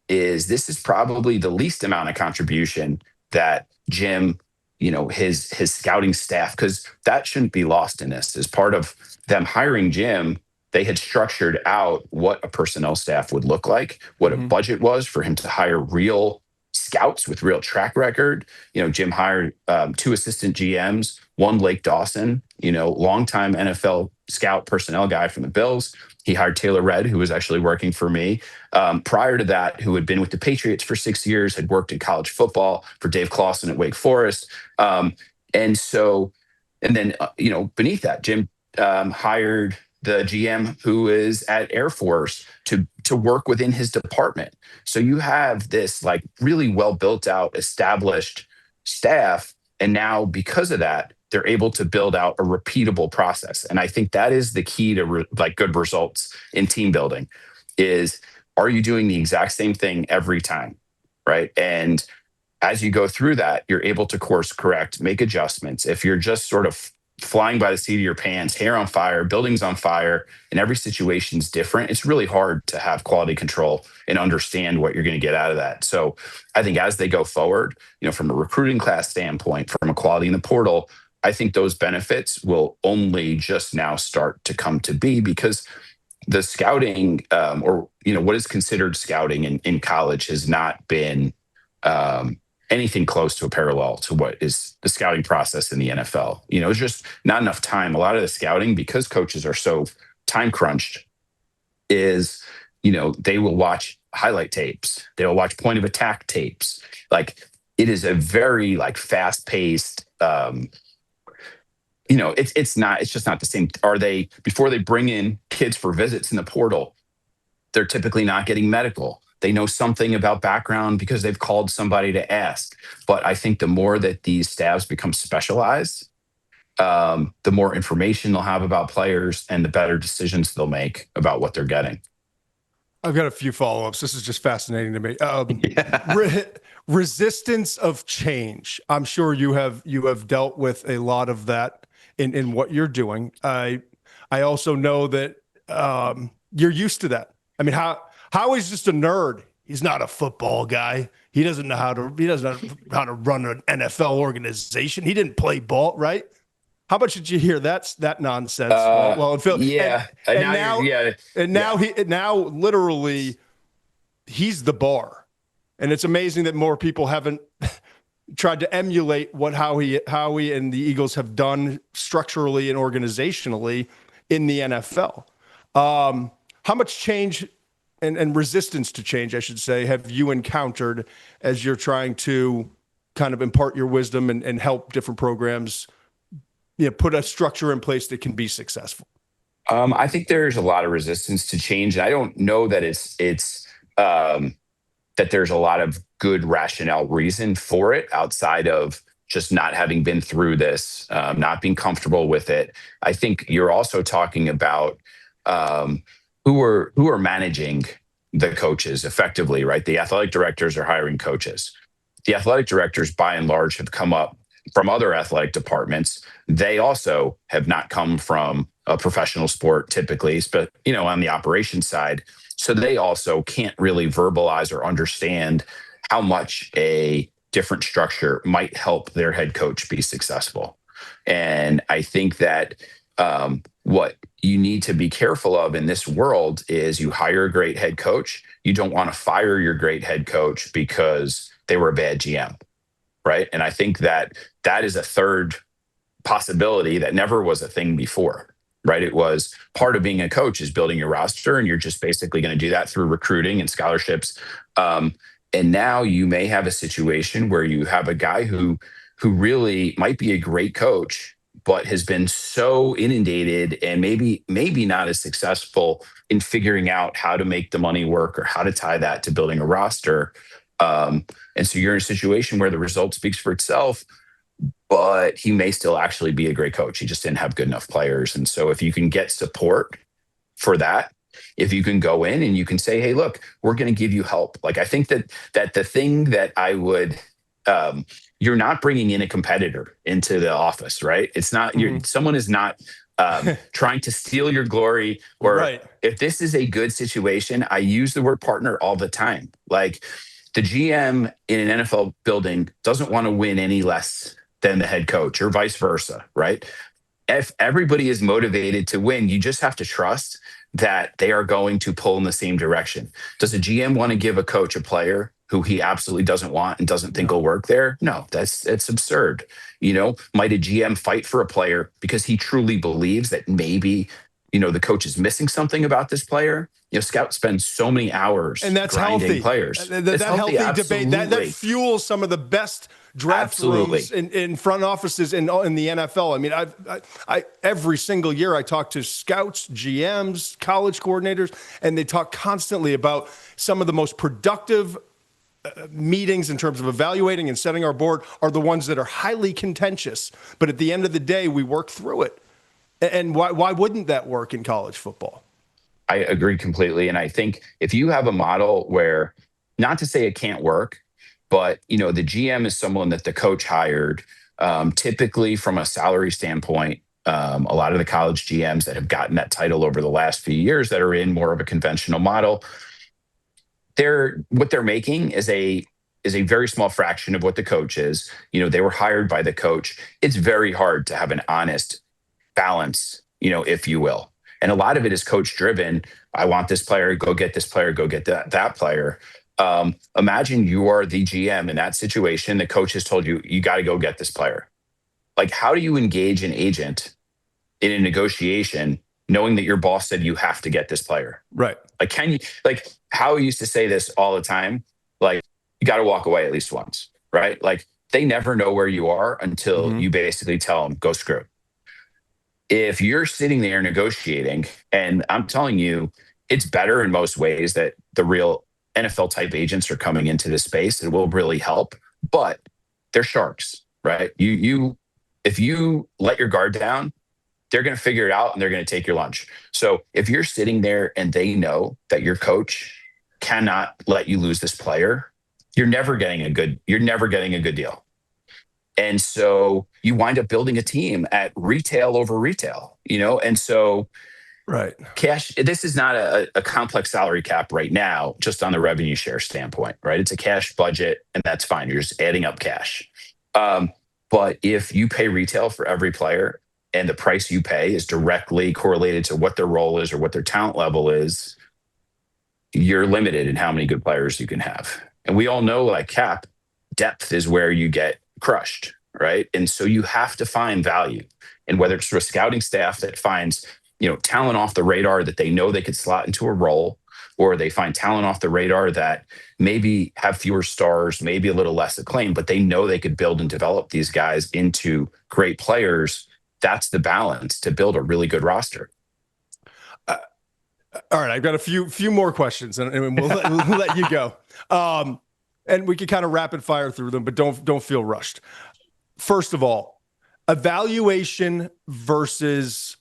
is this is probably the least amount of contribution that Jim, his scouting staff, because that shouldn't be lost in this. As part of them hiring Jim, they had structured out what a personnel staff would look like, what a budget was for him to hire real scouts with real track record. Jim hired 2 assistant GMs, one Lake Dawson, longtime NFL scout personnel guy from the Bills. He hired Taylor Redd, who was actually working for me prior to that, who had been with the Patriots for 6 years, had worked in college football for Dave Clawson at Wake Forest. And then beneath that, Jim hired the GM who is at Air Force to work within his department. So you have this really well built out, established staff. And now because of that, they're able to build out a repeatable process. And I think that is the key to good results in team building is, are you doing the exact same thing every time? Right. And as you go through that, you're able to course correct, make adjustments. If you're just sort of flying by the seat of your pants, hair on fire, buildings on fire, and every situation's different, it's really hard to have quality control and understand what you're going to get out of that. So I think as they go forward, from a recruiting class standpoint, from a quality in the portal, I think those benefits will only just now start to come to be because the scouting what is considered scouting in college has not been anything close to a parallel to what is the scouting process in the NFL. It's just not enough time. A lot of the scouting, because coaches are so time crunched, is, they will watch highlight tapes. They will watch point of attack tapes. it is a very like fast paced. It's just not the same. Are they, before they bring in kids for visits in the portal, they're typically not getting medical. They know something about background because they've called somebody to ask. But I think the more that these staffs become specialized, the more information they'll have about players and the better decisions they'll make about what they're getting. I've got a few follow-ups. This is just fascinating to me. Resistance of change. I'm sure you have dealt with a lot of that in what you're doing. I also know that you're used to that. I mean, how he's just a nerd. He's not a football guy. He doesn't know how to run an NFL organization. He didn't play ball, right? How much did you hear that nonsense? Yeah. Now literally he's the bar. And it's amazing that more people haven't tried to emulate how he and the Eagles have done structurally and organizationally in the NFL. How much change and resistance to change, I should say, have you encountered as you're trying to kind of impart your wisdom and help different programs, put a structure in place that can be successful? I think there's a lot of resistance to change. I don't know that it's that there's a lot of good rationale reason for it outside of just not having been through this, not being comfortable with it. I think you're also talking about who are managing the coaches effectively, right? The athletic directors are hiring coaches. The athletic directors, by and large, have come up from other athletic departments. They also have not come from a professional sport typically, but on the operations side. So they also can't really verbalize or understand how much a different structure might help their head coach be successful. And I think that what you need to be careful of in this world is you hire a great head coach. You don't want to fire your great head coach because they were a bad GM, right? And I think that is a third possibility that never was a thing before, right? It was part of being a coach is building your roster, and you're just basically going to do that through recruiting and scholarships. And now you may have a situation where you have a guy who really might be a great coach, but has been so inundated and maybe not as successful in figuring out how to make the money work or how to tie that to building a roster. And so you're in a situation where the result speaks for itself, but he may still actually be a great coach. He just didn't have good enough players. And so if you can get support for that, if you can go in and you can say, hey, look, we're going to give you help. Like, I think that the thing that I would, you're not bringing in a competitor into the office, right? It's not, someone is not trying to steal your glory, or right. If this is a good situation, I use the word partner all the time. Like, the GM in an NFL building doesn't want to win any less than the head coach, or vice versa, right? If everybody is motivated to win, you just have to trust that they are going to pull in the same direction. Does a GM want to give a coach a player who he absolutely doesn't want and doesn't think will work there? No, it's absurd. Might a GM fight for a player because he truly believes that maybe, the coach is missing something about this player? Scouts spend so many hours and that's grinding healthy. Players. That healthy debate that fuels some of the best draft rooms in front offices in the NFL. I mean, I every single year I talk to scouts, GMs, college coordinators, and they talk constantly about some of the most productive meetings in terms of evaluating and setting our board are the ones that are highly contentious. But at the end of the day, we work through it. And why wouldn't that work in college football? I agree completely. And I think if you have a model where, not to say it can't work, but the GM is someone that the coach hired, typically from a salary standpoint. A lot of the college GMs that have gotten that title over the last few years that are in more of a conventional model, what they're making is a very small fraction of what the coach is. They were hired by the coach. It's very hard to have an honest balance, if you will. And a lot of it is coach driven. I want this player, go get this player, go get that player. Imagine you are the GM in that situation. The coach has told you, you got to go get this player. Like, how do you engage an agent in a negotiation knowing that your boss said you have to get this player? Right. Like, Howie used to say this all the time, like, you got to walk away at least once. right? Like they never know where you are until Mhm. you basically tell them, go screw. If you're sitting there negotiating, and I'm telling you, it's better in most ways that the real NFL type agents are coming into this space. It will really help, but they're sharks, right? If you let your guard down, they're going to figure it out and they're going to take your lunch. So if you're sitting there and they know that your coach cannot let you lose this player, you're never getting a good deal. And so you wind up building a team at retail over retail, And so Right. cash, this is not a complex salary cap right now, just on the revenue share standpoint, right? It's a cash budget and that's fine. You're just adding up cash. But if you pay retail for every player and the price you pay is directly correlated to what their role is or what their talent level is, you're limited in how many good players you can have. And we all know, like, cap depth is where you get crushed, right? And so you have to find value. And whether it's through a scouting staff that finds, talent off the radar that they know they could slot into a role, or they find talent off the radar that maybe have fewer stars, maybe a little less acclaim, but they know they could build and develop these guys into great players. That's the balance to build a really good roster. All right, I've got a few more questions, and we'll let you go. And we can kind of rapid fire through them, but don't feel rushed. First of all, evaluation versus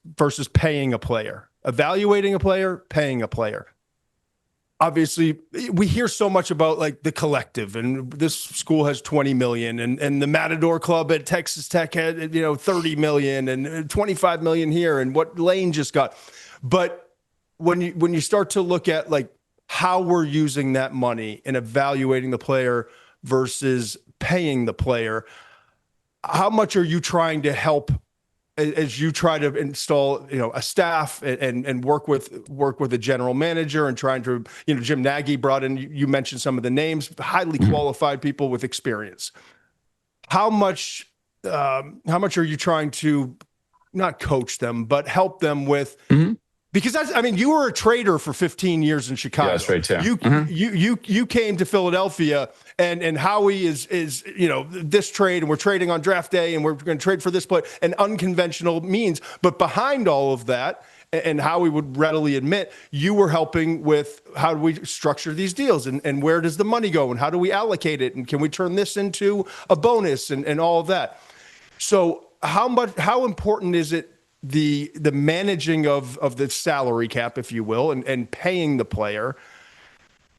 paying a player. Evaluating a player, paying a player. Obviously, we hear so much about like the collective, and this school has 20 million, and the Matador Club at Texas Tech had 30 million and 25 million here, and what Lane just got. But when you start to look at like how we're using that money and evaluating the player versus paying the player, how much are you trying to help as you try to install, a staff and work with a general manager and trying to, Jim Nagy brought in, you mentioned some of the names, highly qualified people with experience. How much are you trying to not coach them, but help them with, because you were a trader for 15 years in Chicago. Yeah, that's right too. You came to Philadelphia, and Howie is this trade, and we're trading on draft day, and we're going to trade for this play, and unconventional means. But behind all of that, and Howie would readily admit, you were helping with how do we structure these deals, and where does the money go, and how do we allocate it, and can we turn this into a bonus, and all of that. So how important is it, the managing of the salary cap, if you will, and paying the player,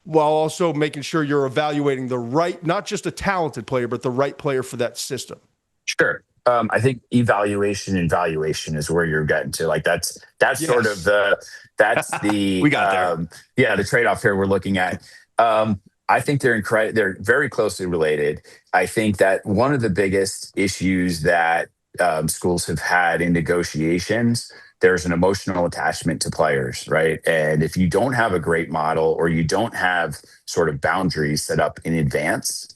while also making sure you're evaluating the right, not just a talented player, but the right player for that system? Sure. I think evaluation and valuation is where you're getting to. Like that's Yes. sort of the We got there. The trade-off here we're looking at. I think they're very closely related. I think that one of the biggest issues that schools have had in negotiations, there's an emotional attachment to players, right? And if you don't have a great model, or you don't have sort of boundaries set up in advance,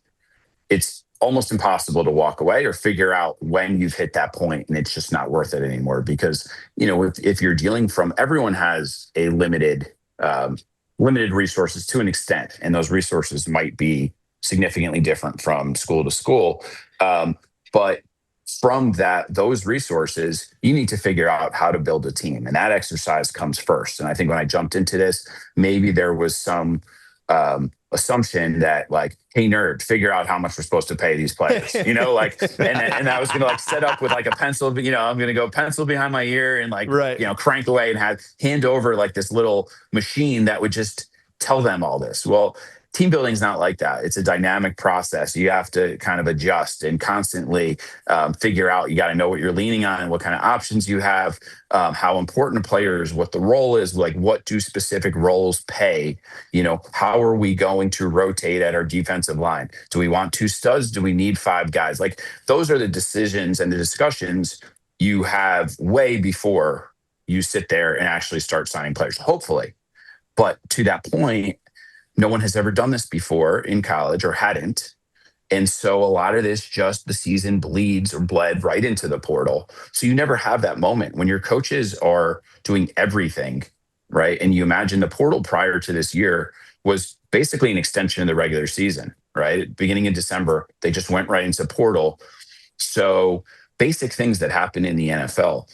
it's almost impossible to walk away or figure out when you've hit that point and it's just not worth it anymore. Because, if you're dealing from, everyone has a limited resources to an extent, and those resources might be significantly different from school to school. But from those resources, you need to figure out how to build a team. And that exercise comes first. And I think when I jumped into this, maybe there was some assumption that, like, hey, nerd, figure out how much we're supposed to pay these players, and I was going to set up with like a pencil, I'm going to go pencil behind my ear and crank away and hand over like this little machine that would just tell them all this. Well, team building is not like that. It's a dynamic process. You have to kind of adjust and constantly figure out. You got to know what you're leaning on and what kind of options you have, how important players, what the role is, like what do specific roles pay? How are we going to rotate at our defensive line? Do we want 2 studs? Do we need 5 guys? Like, those are the decisions and the discussions you have way before you sit there and actually start signing players, hopefully. But to that point, no one has ever done this before in college, or hadn't. And so a lot of this, just the season bleeds or bled right into the portal. So you never have that moment when your coaches are doing everything, right? And you imagine the portal prior to this year was basically an extension of the regular season. right? Beginning in December, they just went right into portal. So basic things that happen in the NFL,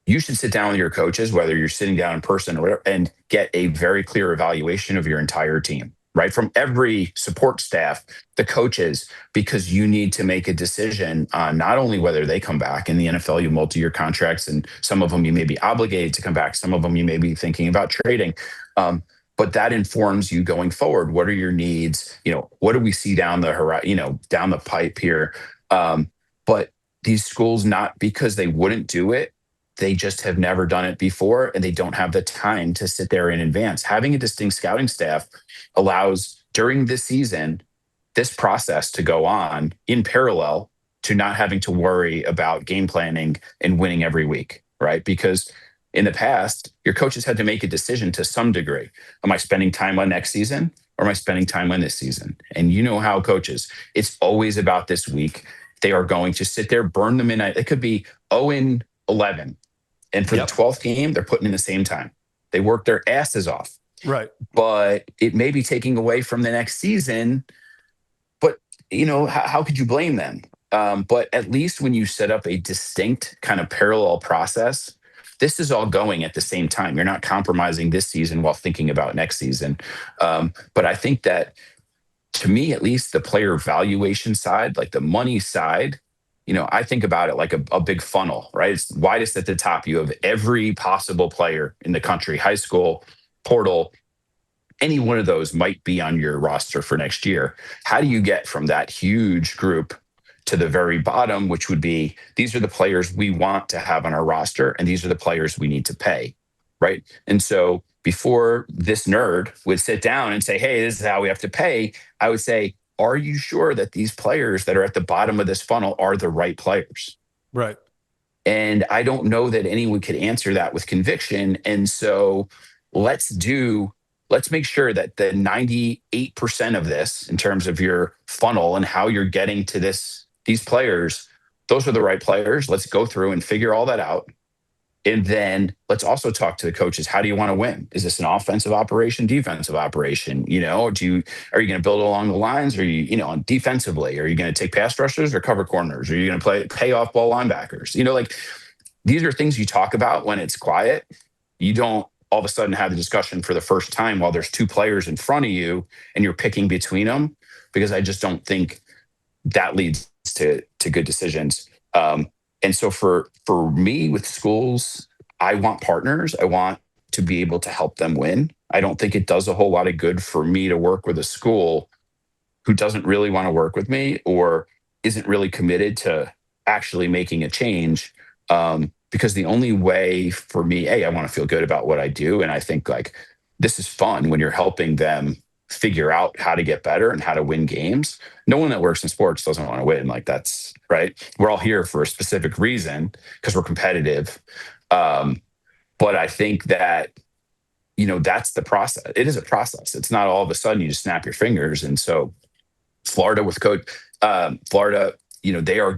you should sit down with your coaches, whether you're sitting down in person or whatever, and get a very clear evaluation of your entire team, right? From every support staff, the coaches, because you need to make a decision on not only whether they come back. In the NFL, you have multi-year contracts, and some of them you may be obligated to come back. Some of them you may be thinking about trading. But that informs you going forward. What are your needs? What do we see down the horizon, down the pipe here? But these schools, not because they wouldn't do it, they just have never done it before, and they don't have the time to sit there in advance. Having a distinct scouting staff allows, during this season, this process to go on in parallel to not having to worry about game planning and winning every week, right? Because in the past, your coaches had to make a decision to some degree. Am I spending time on next season, or am I spending time on this season? And you know how coaches, it's always about this week. They are going to sit there, burn the midnight. It could be 0-11. And for the 12th game, they're putting in the same time. They work their asses off. Right. But it may be taking away from the next season. But, how could you blame them? But at least when you set up a distinct kind of parallel process, this is all going at the same time. You're not compromising this season while thinking about next season. But I think that, to me, at least, the player valuation side, like the money side, I think about it like a big funnel, right? It's widest at the top. You have every possible player in the country, high school, portal, any one of those might be on your roster for next year. How do you get from that huge group to the very bottom, which would be, these are the players we want to have on our roster, and these are the players we need to pay, right? And so before this nerd would sit down and say, hey, this is how we have to pay, I would say, are you sure that these players that are at the bottom of this funnel are the right players? Right. And I don't know that anyone could answer that with conviction. And so let's make sure that the 98% of this, in terms of your funnel and how you're getting to these players, those are the right players. Let's go through and figure all that out. And then let's also talk to the coaches. How do you want to win? Is this an offensive operation, defensive operation? Are you going to build along the lines? Or are you, on defensively? Are you going to take pass rushers or cover corners? Are you going to pay off ball linebackers? These are things you talk about when it's quiet. You don't all of a sudden have the discussion for the first time while there's two players in front of you and you're picking between them, because I just don't think that leads to good decisions. And so for me with schools, I want partners. I want to be able to help them win. I don't think it does a whole lot of good for me to work with a school who doesn't really want to work with me or isn't really committed to actually making a change. Because the only way for me, I want to feel good about what I do. And I think this is fun when you're helping them figure out how to get better and how to win games. No one that works in sports doesn't want to win. That's right. We're all here for a specific reason because we're competitive. But I think that, that's the process. It is a process. It's not all of a sudden you just snap your fingers. And so Florida with Florida, they are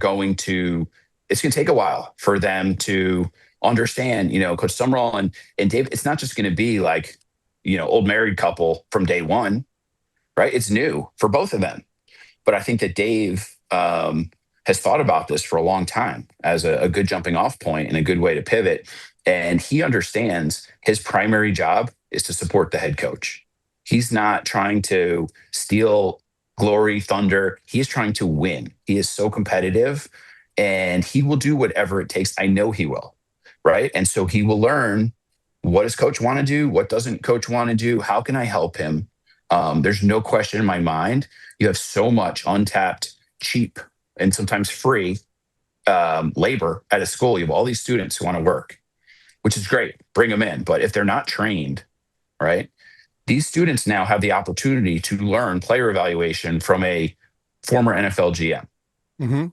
it's going to take a while for them to understand, Coach Summerall and Dave, it's not just going to be old married couple from day one, right? It's new for both of them. But I think that Dave has thought about this for a long time as a good jumping off point and a good way to pivot. And he understands his primary job is to support the head coach. He's not trying to steal glory, thunder. He is trying to win. He is so competitive and he will do whatever it takes. I know he will, right? And so he will learn, what does coach want to do? What doesn't coach want to do? How can I help him? There's no question in my mind. You have so much untapped, cheap, and sometimes free labor at a school. You have all these students who want to work, which is great. Bring them in. But if they're not trained, right, these students now have the opportunity to learn player evaluation from a former NFL GM. Mm-hmm.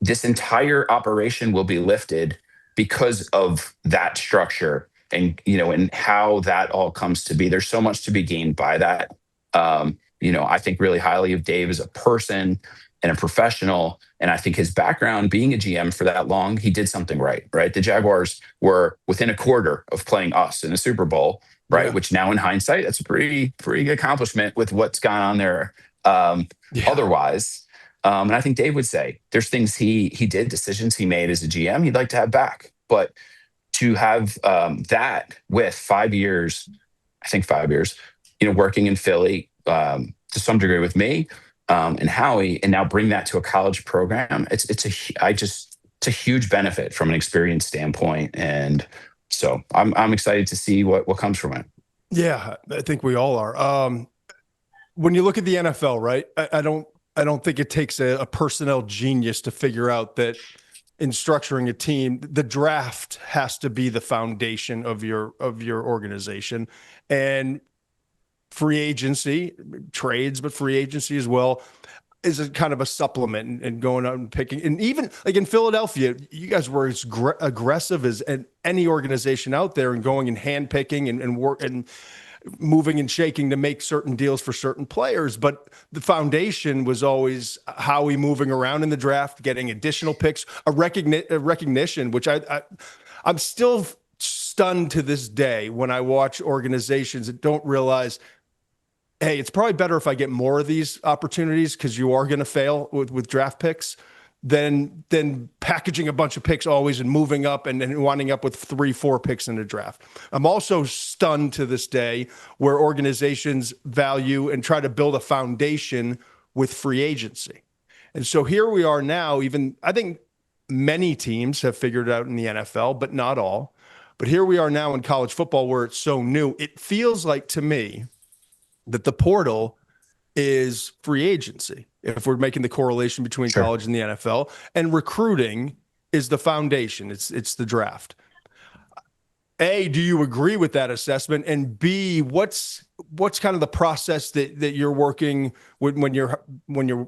This entire operation will be lifted because of that structure and, and how that all comes to be. There's so much to be gained by that. I think really highly of Dave as a person and a professional. And I think his background being a GM for that long, he did something right? The Jaguars were within a quarter of playing us in the Super Bowl, right? Yeah. Which now in hindsight, that's a pretty good accomplishment with what's gone on there. Otherwise, and I think Dave would say there's things he did, decisions he made as a GM he'd like to have back. But to have that with 5 years, I think 5 years, working in Philly to some degree with me and Howie, and now bring that to a college program, it's a huge benefit from an experience standpoint. And so I'm excited to see what comes from it. Yeah, I think we all are. When you look at the NFL, right? I don't think it takes a personnel genius to figure out that in structuring a team, the draft has to be the foundation of your organization, and free agency, trades, but free agency as well is a kind of a supplement and going out and picking. And even like in Philadelphia, you guys were as aggressive as any organization out there and going and hand picking and work and moving and shaking to make certain deals for certain players. But the foundation was always Howie moving around in the draft, getting additional picks, a recognition, which I'm still stunned to this day when I watch organizations that don't realize, hey, it's probably better if I get more of these opportunities because you are going to fail with draft picks than packaging a bunch of picks always and moving up and winding up with 3-4 picks in the draft. I'm also stunned to this day where organizations value and try to build a foundation with free agency. And so here we are now, even I think many teams have figured it out in the NFL, but not all. But here we are now in college football where it's so new. It feels like to me that the portal is free agency, if we're making the correlation between college and the NFL, and recruiting is the foundation. It's the draft. A, do you agree with that assessment? And B, what's kind of the process that you're working with when you're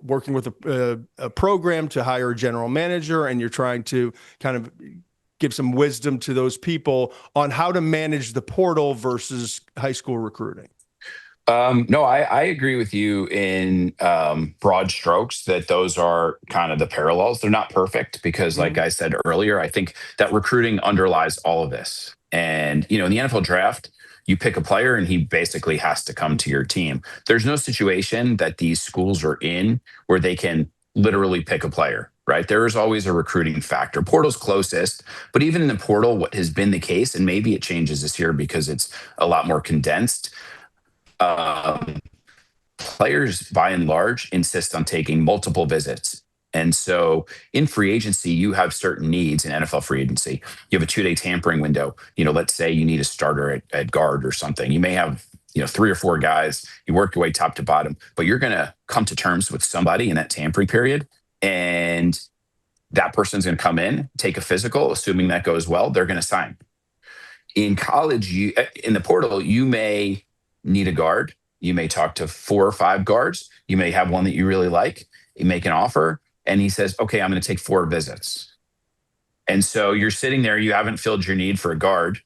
working with a program to hire a general manager and you're trying to kind of give some wisdom to those people on how to manage the portal versus high school recruiting? No, I agree with you in broad strokes that those are kind of the parallels. They're not perfect because, like I said earlier, I think that recruiting underlies all of this. And, in the NFL draft, you pick a player and he basically has to come to your team. There's no situation that these schools are in where they can literally pick a player, right? There is always a recruiting factor. Portal's closest, but even in the portal, what has been the case, and maybe it changes this year because it's a lot more condensed, players by and large insist on taking multiple visits. And so in free agency, you have certain needs in NFL free agency. You have a 2-day tampering window. Let's say you need a starter at guard or something. You may have, 3 or 4 guys. You work your way top to bottom, but you're going to come to terms with somebody in that tampering period. And that person's going to come in, take a physical, assuming that goes well, they're going to sign. In college, in the portal, you may need a guard. You may talk to 4 or 5 guards. You may have one that you really like. You make an offer and he says, okay, I'm going to take 4 visits. And so you're sitting there, you haven't filled your need for a guard.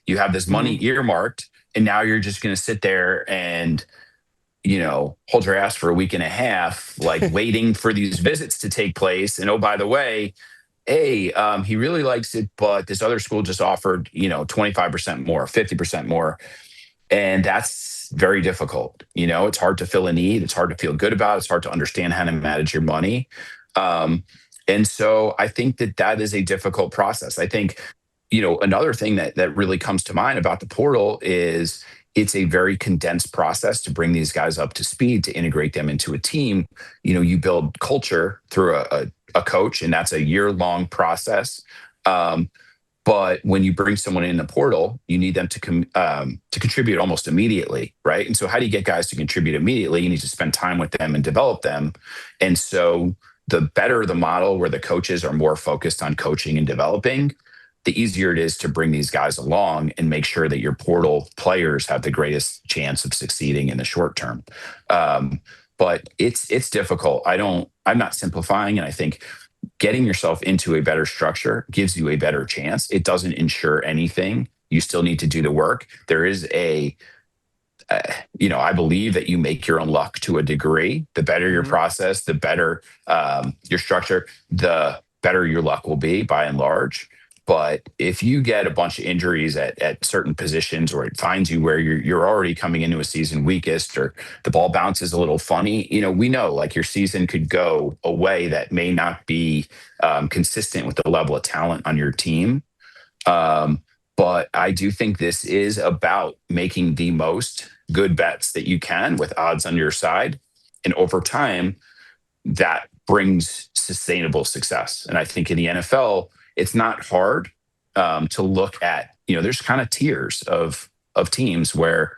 You have this money earmarked, and now you're just going to sit there and, hold your ass for a week and a half, like waiting for these visits to take place. And oh, by the way, hey, he really likes it, but this other school just offered, 25% more, 50% more. And that's very difficult. It's hard to fill a need. It's hard to feel good about it. It's hard to understand how to manage your money. And so I think that is a difficult process. I think, another thing that really comes to mind about the portal is it's a very condensed process to bring these guys up to speed, to integrate them into a team. You build culture through a coach, and that's a year-long process. But when you bring someone in the portal, you need them to contribute almost immediately, right? And so how do you get guys to contribute immediately? You need to spend time with them and develop them. And so the better the model where the coaches are more focused on coaching and developing, the easier it is to bring these guys along and make sure that your portal players have the greatest chance of succeeding in the short term. But it's difficult. I'm not simplifying. And I think getting yourself into a better structure gives you a better chance. It doesn't ensure anything. You still need to do the work. There is I believe that you make your own luck to a degree. The better your process, the better your structure, the better your luck will be by and large. But if you get a bunch of injuries at certain positions, or it finds you where you're already coming into a season weakest, or the ball bounces a little funny, we know like your season could go a way that may not be consistent with the level of talent on your team. But I do think this is about making the most good bets that you can with odds on your side. And over time, that brings sustainable success. And I think in the NFL, it's not hard to look at, there's kind of tiers of teams where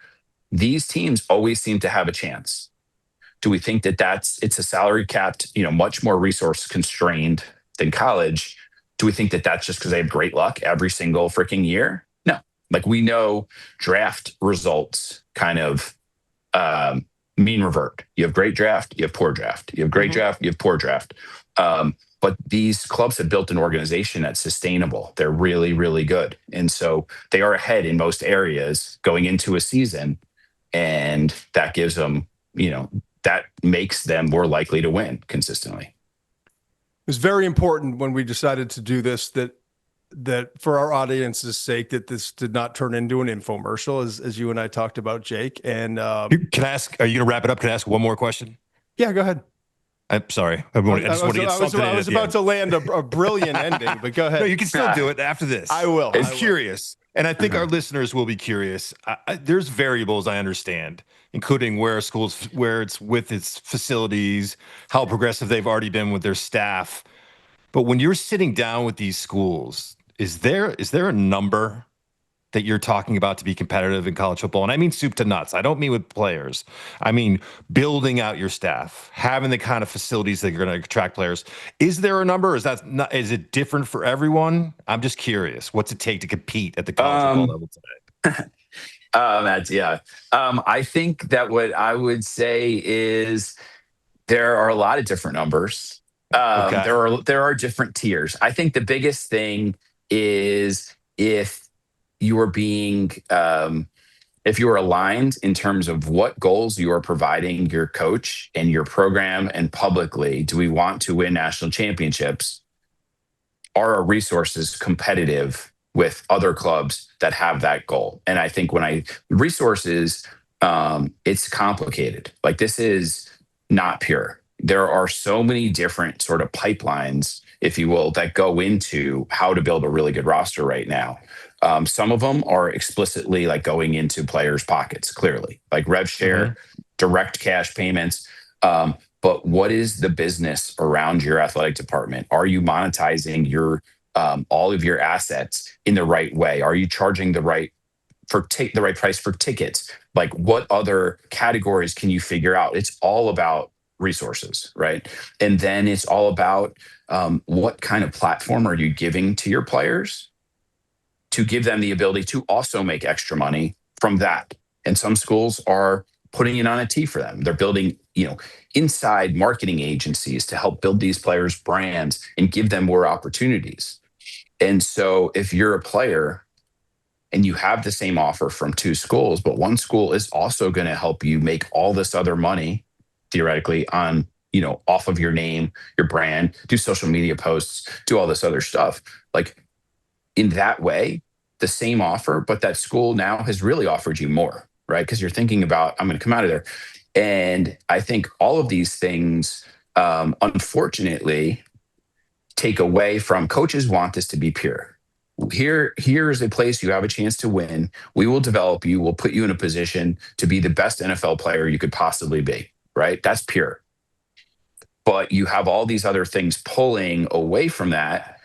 these teams always seem to have a chance. Do we think that it's a salary capped, much more resource constrained than college? Do we think that that's just because they have great luck every single freaking year? No. Like, we know draft results kind of mean revert. You have great draft, you have poor draft. You have great draft, you have poor draft. But these clubs have built an organization that's sustainable. They're really, really good. And so they are ahead in most areas going into a season. And that gives them, that makes them more likely to win consistently. It was very important when we decided to do this that for our audience's sake, that this did not turn into an infomercial, as you and I talked about, Jake. And can I ask, are you going to wrap it up? Can I ask one more question? Yeah, go ahead. I'm sorry. I just want to get something in. I was about to land a brilliant ending, but go ahead. No, you can still do it after this. I will. I'm curious, and I think our listeners will be curious. There's variables I understand, including where it's with its facilities, how progressive they've already been with their staff. But when you're sitting down with these schools, is there a number that you're talking about to be competitive in college football? And I mean soup to nuts. I don't mean with players. I mean building out your staff, having the kind of facilities that are going to attract players. Is there a number? Is it different for everyone? I'm just curious. What's it take to compete at the college football level today? I think that what I would say is there are a lot of different numbers. Okay. There are different tiers. I think the biggest thing is if you are if you are aligned in terms of what goals you are providing your coach and your program, and publicly, do we want to win national championships? Are our resources competitive with other clubs that have that goal? And I think resources, it's complicated. Like, this is not pure. There are so many different sort of pipelines, if you will, that go into how to build a really good roster right now. Some of them are explicitly like going into players' pockets, clearly, like rev share, direct cash payments. But what is the business around your athletic department? Are you monetizing your all of your assets in the right way? Are you charging the right price for tickets? Like, what other categories can you figure out? It's all about resources, right? And then it's all about what kind of platform are you giving to your players to give them the ability to also make extra money from that. And some schools are putting it on a tee for them. They're building, inside marketing agencies to help build these players' brands and give them more opportunities. And so if you're a player and you have the same offer from two schools, but one school is also going to help you make all this other money, theoretically, on, off of your name, your brand, do social media posts, do all this other stuff. Like, in that way, the same offer, but that school now has really offered you more, right? Because you're thinking about, I'm going to come out of there. And I think all of these things, unfortunately, take away from coaches want this to be pure. Here is a place you have a chance to win. We will develop you. We'll put you in a position to be the best NFL player you could possibly be, right? That's pure. But you have all these other things pulling away from that.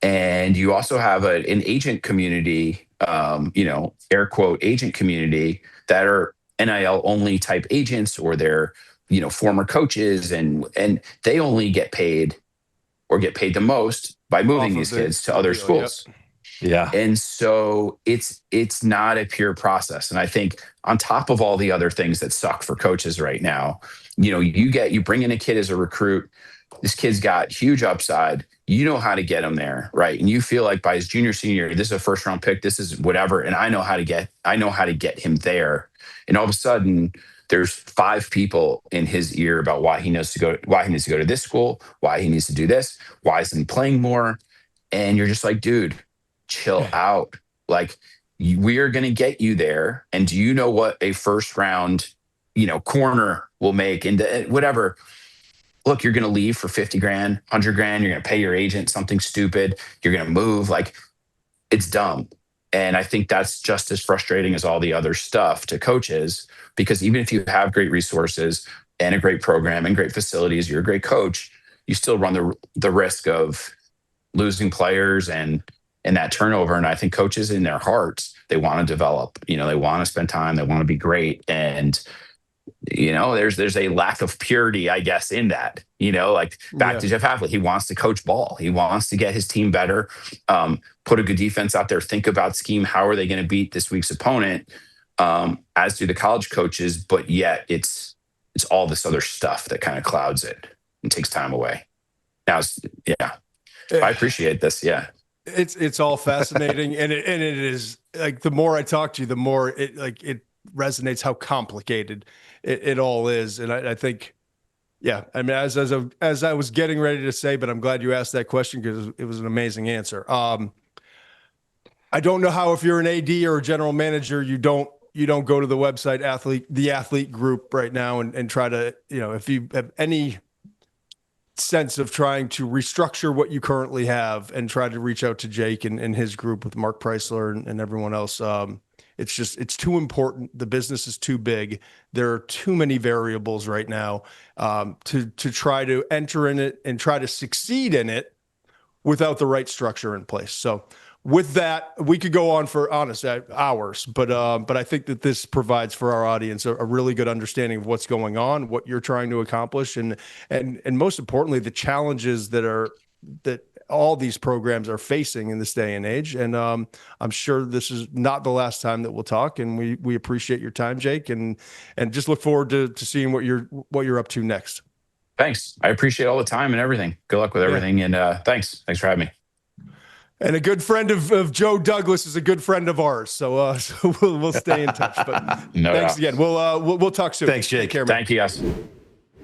And you also have an agent community, air quote agent community, that are NIL only type agents, or they're, former coaches, and they only get paid the most by moving these kids to other schools. Yep. Yeah. And so it's not a pure process. And I think on top of all the other things that suck for coaches right now, you bring in a kid as a recruit. This kid's got huge upside. You know how to get him there, right? And you feel like by his junior, senior, this is a first round pick. This is whatever, and I know how to get him there. And all of a sudden, there's 5 people in his ear about why he needs to go to this school, why he needs to do this, why isn't he playing more, and you're just like, dude, chill out. Like, we are going to get you there. And do you know what a first round, corner will make? And whatever. Look, you're going to leave for 50 grand, 100 grand. You're going to pay your agent something stupid. You're going to move. Like, it's dumb. And I think that's just as frustrating as all the other stuff to coaches, because even if you have great resources and a great program and great facilities, you're a great coach, you still run the risk of losing players and that turnover. And I think coaches in their hearts, they want to develop, they want to spend time, they want to be great. And, there's a lack of purity, I guess, in that, back to Jeff Hafley. He wants to coach ball. He wants to get his team better, put a good defense out there, think about scheme. How are they going to beat this week's opponent? As do the college coaches, but yet it's all this other stuff that kind of clouds it and takes time away. Now, I appreciate this. Yeah. It's all fascinating. and it is, like, the more I talk to you, the more it resonates how complicated it all is. And I think, I mean, as I was getting ready to say, but I'm glad you asked that question because it was an amazing answer. I don't know how, if you're an AD or a general manager, you don't go to the website the athlete group right now and try to, if you have any sense of trying to restructure what you currently have and try to reach out to Jake and his group with Mark Preisler and everyone else. It's too important. The business is too big. There are too many variables right now to try to enter in it and try to succeed in it without the right structure in place. So with that, we could go on for hours, but I think that this provides for our audience a really good understanding of what's going on, what you're trying to accomplish, and most importantly, the challenges that all these programs are facing in this day and age. And I'm sure this is not the last time that we'll talk, and we appreciate your time, Jake, and just look forward to seeing what you're up to next. Thanks. I appreciate all the time and everything. Good luck with everything. And thanks for having me. And a good friend of Joe Douglas is a good friend of ours. So we'll stay in touch. But thanks again. We'll talk soon. Thanks, Jake. Take care, man. Thank you, guys.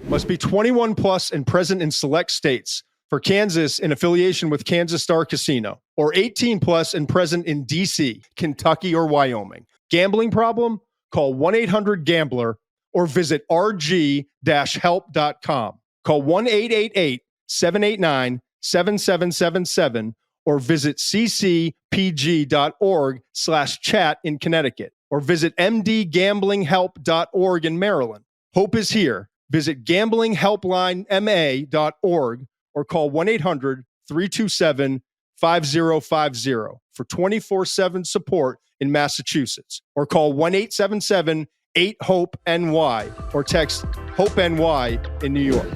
Must be 21 plus and present in select states. For Kansas, in affiliation with Kansas Star Casino, or 18 plus and present in DC, Kentucky, or Wyoming. Gambling problem? Call 1-800-GAMBLER or visit rg-help.com. Call 1-888-789-7777 or visit ccpg.org/chat in Connecticut, or visit mdgamblinghelp.org in Maryland. Hope is here. Visit gamblinghelplinema.org or call 1-800-327-5050 for 24/7 support in Massachusetts, or call 1-877-8-HOPE-NY or text HOPE-NY in New York.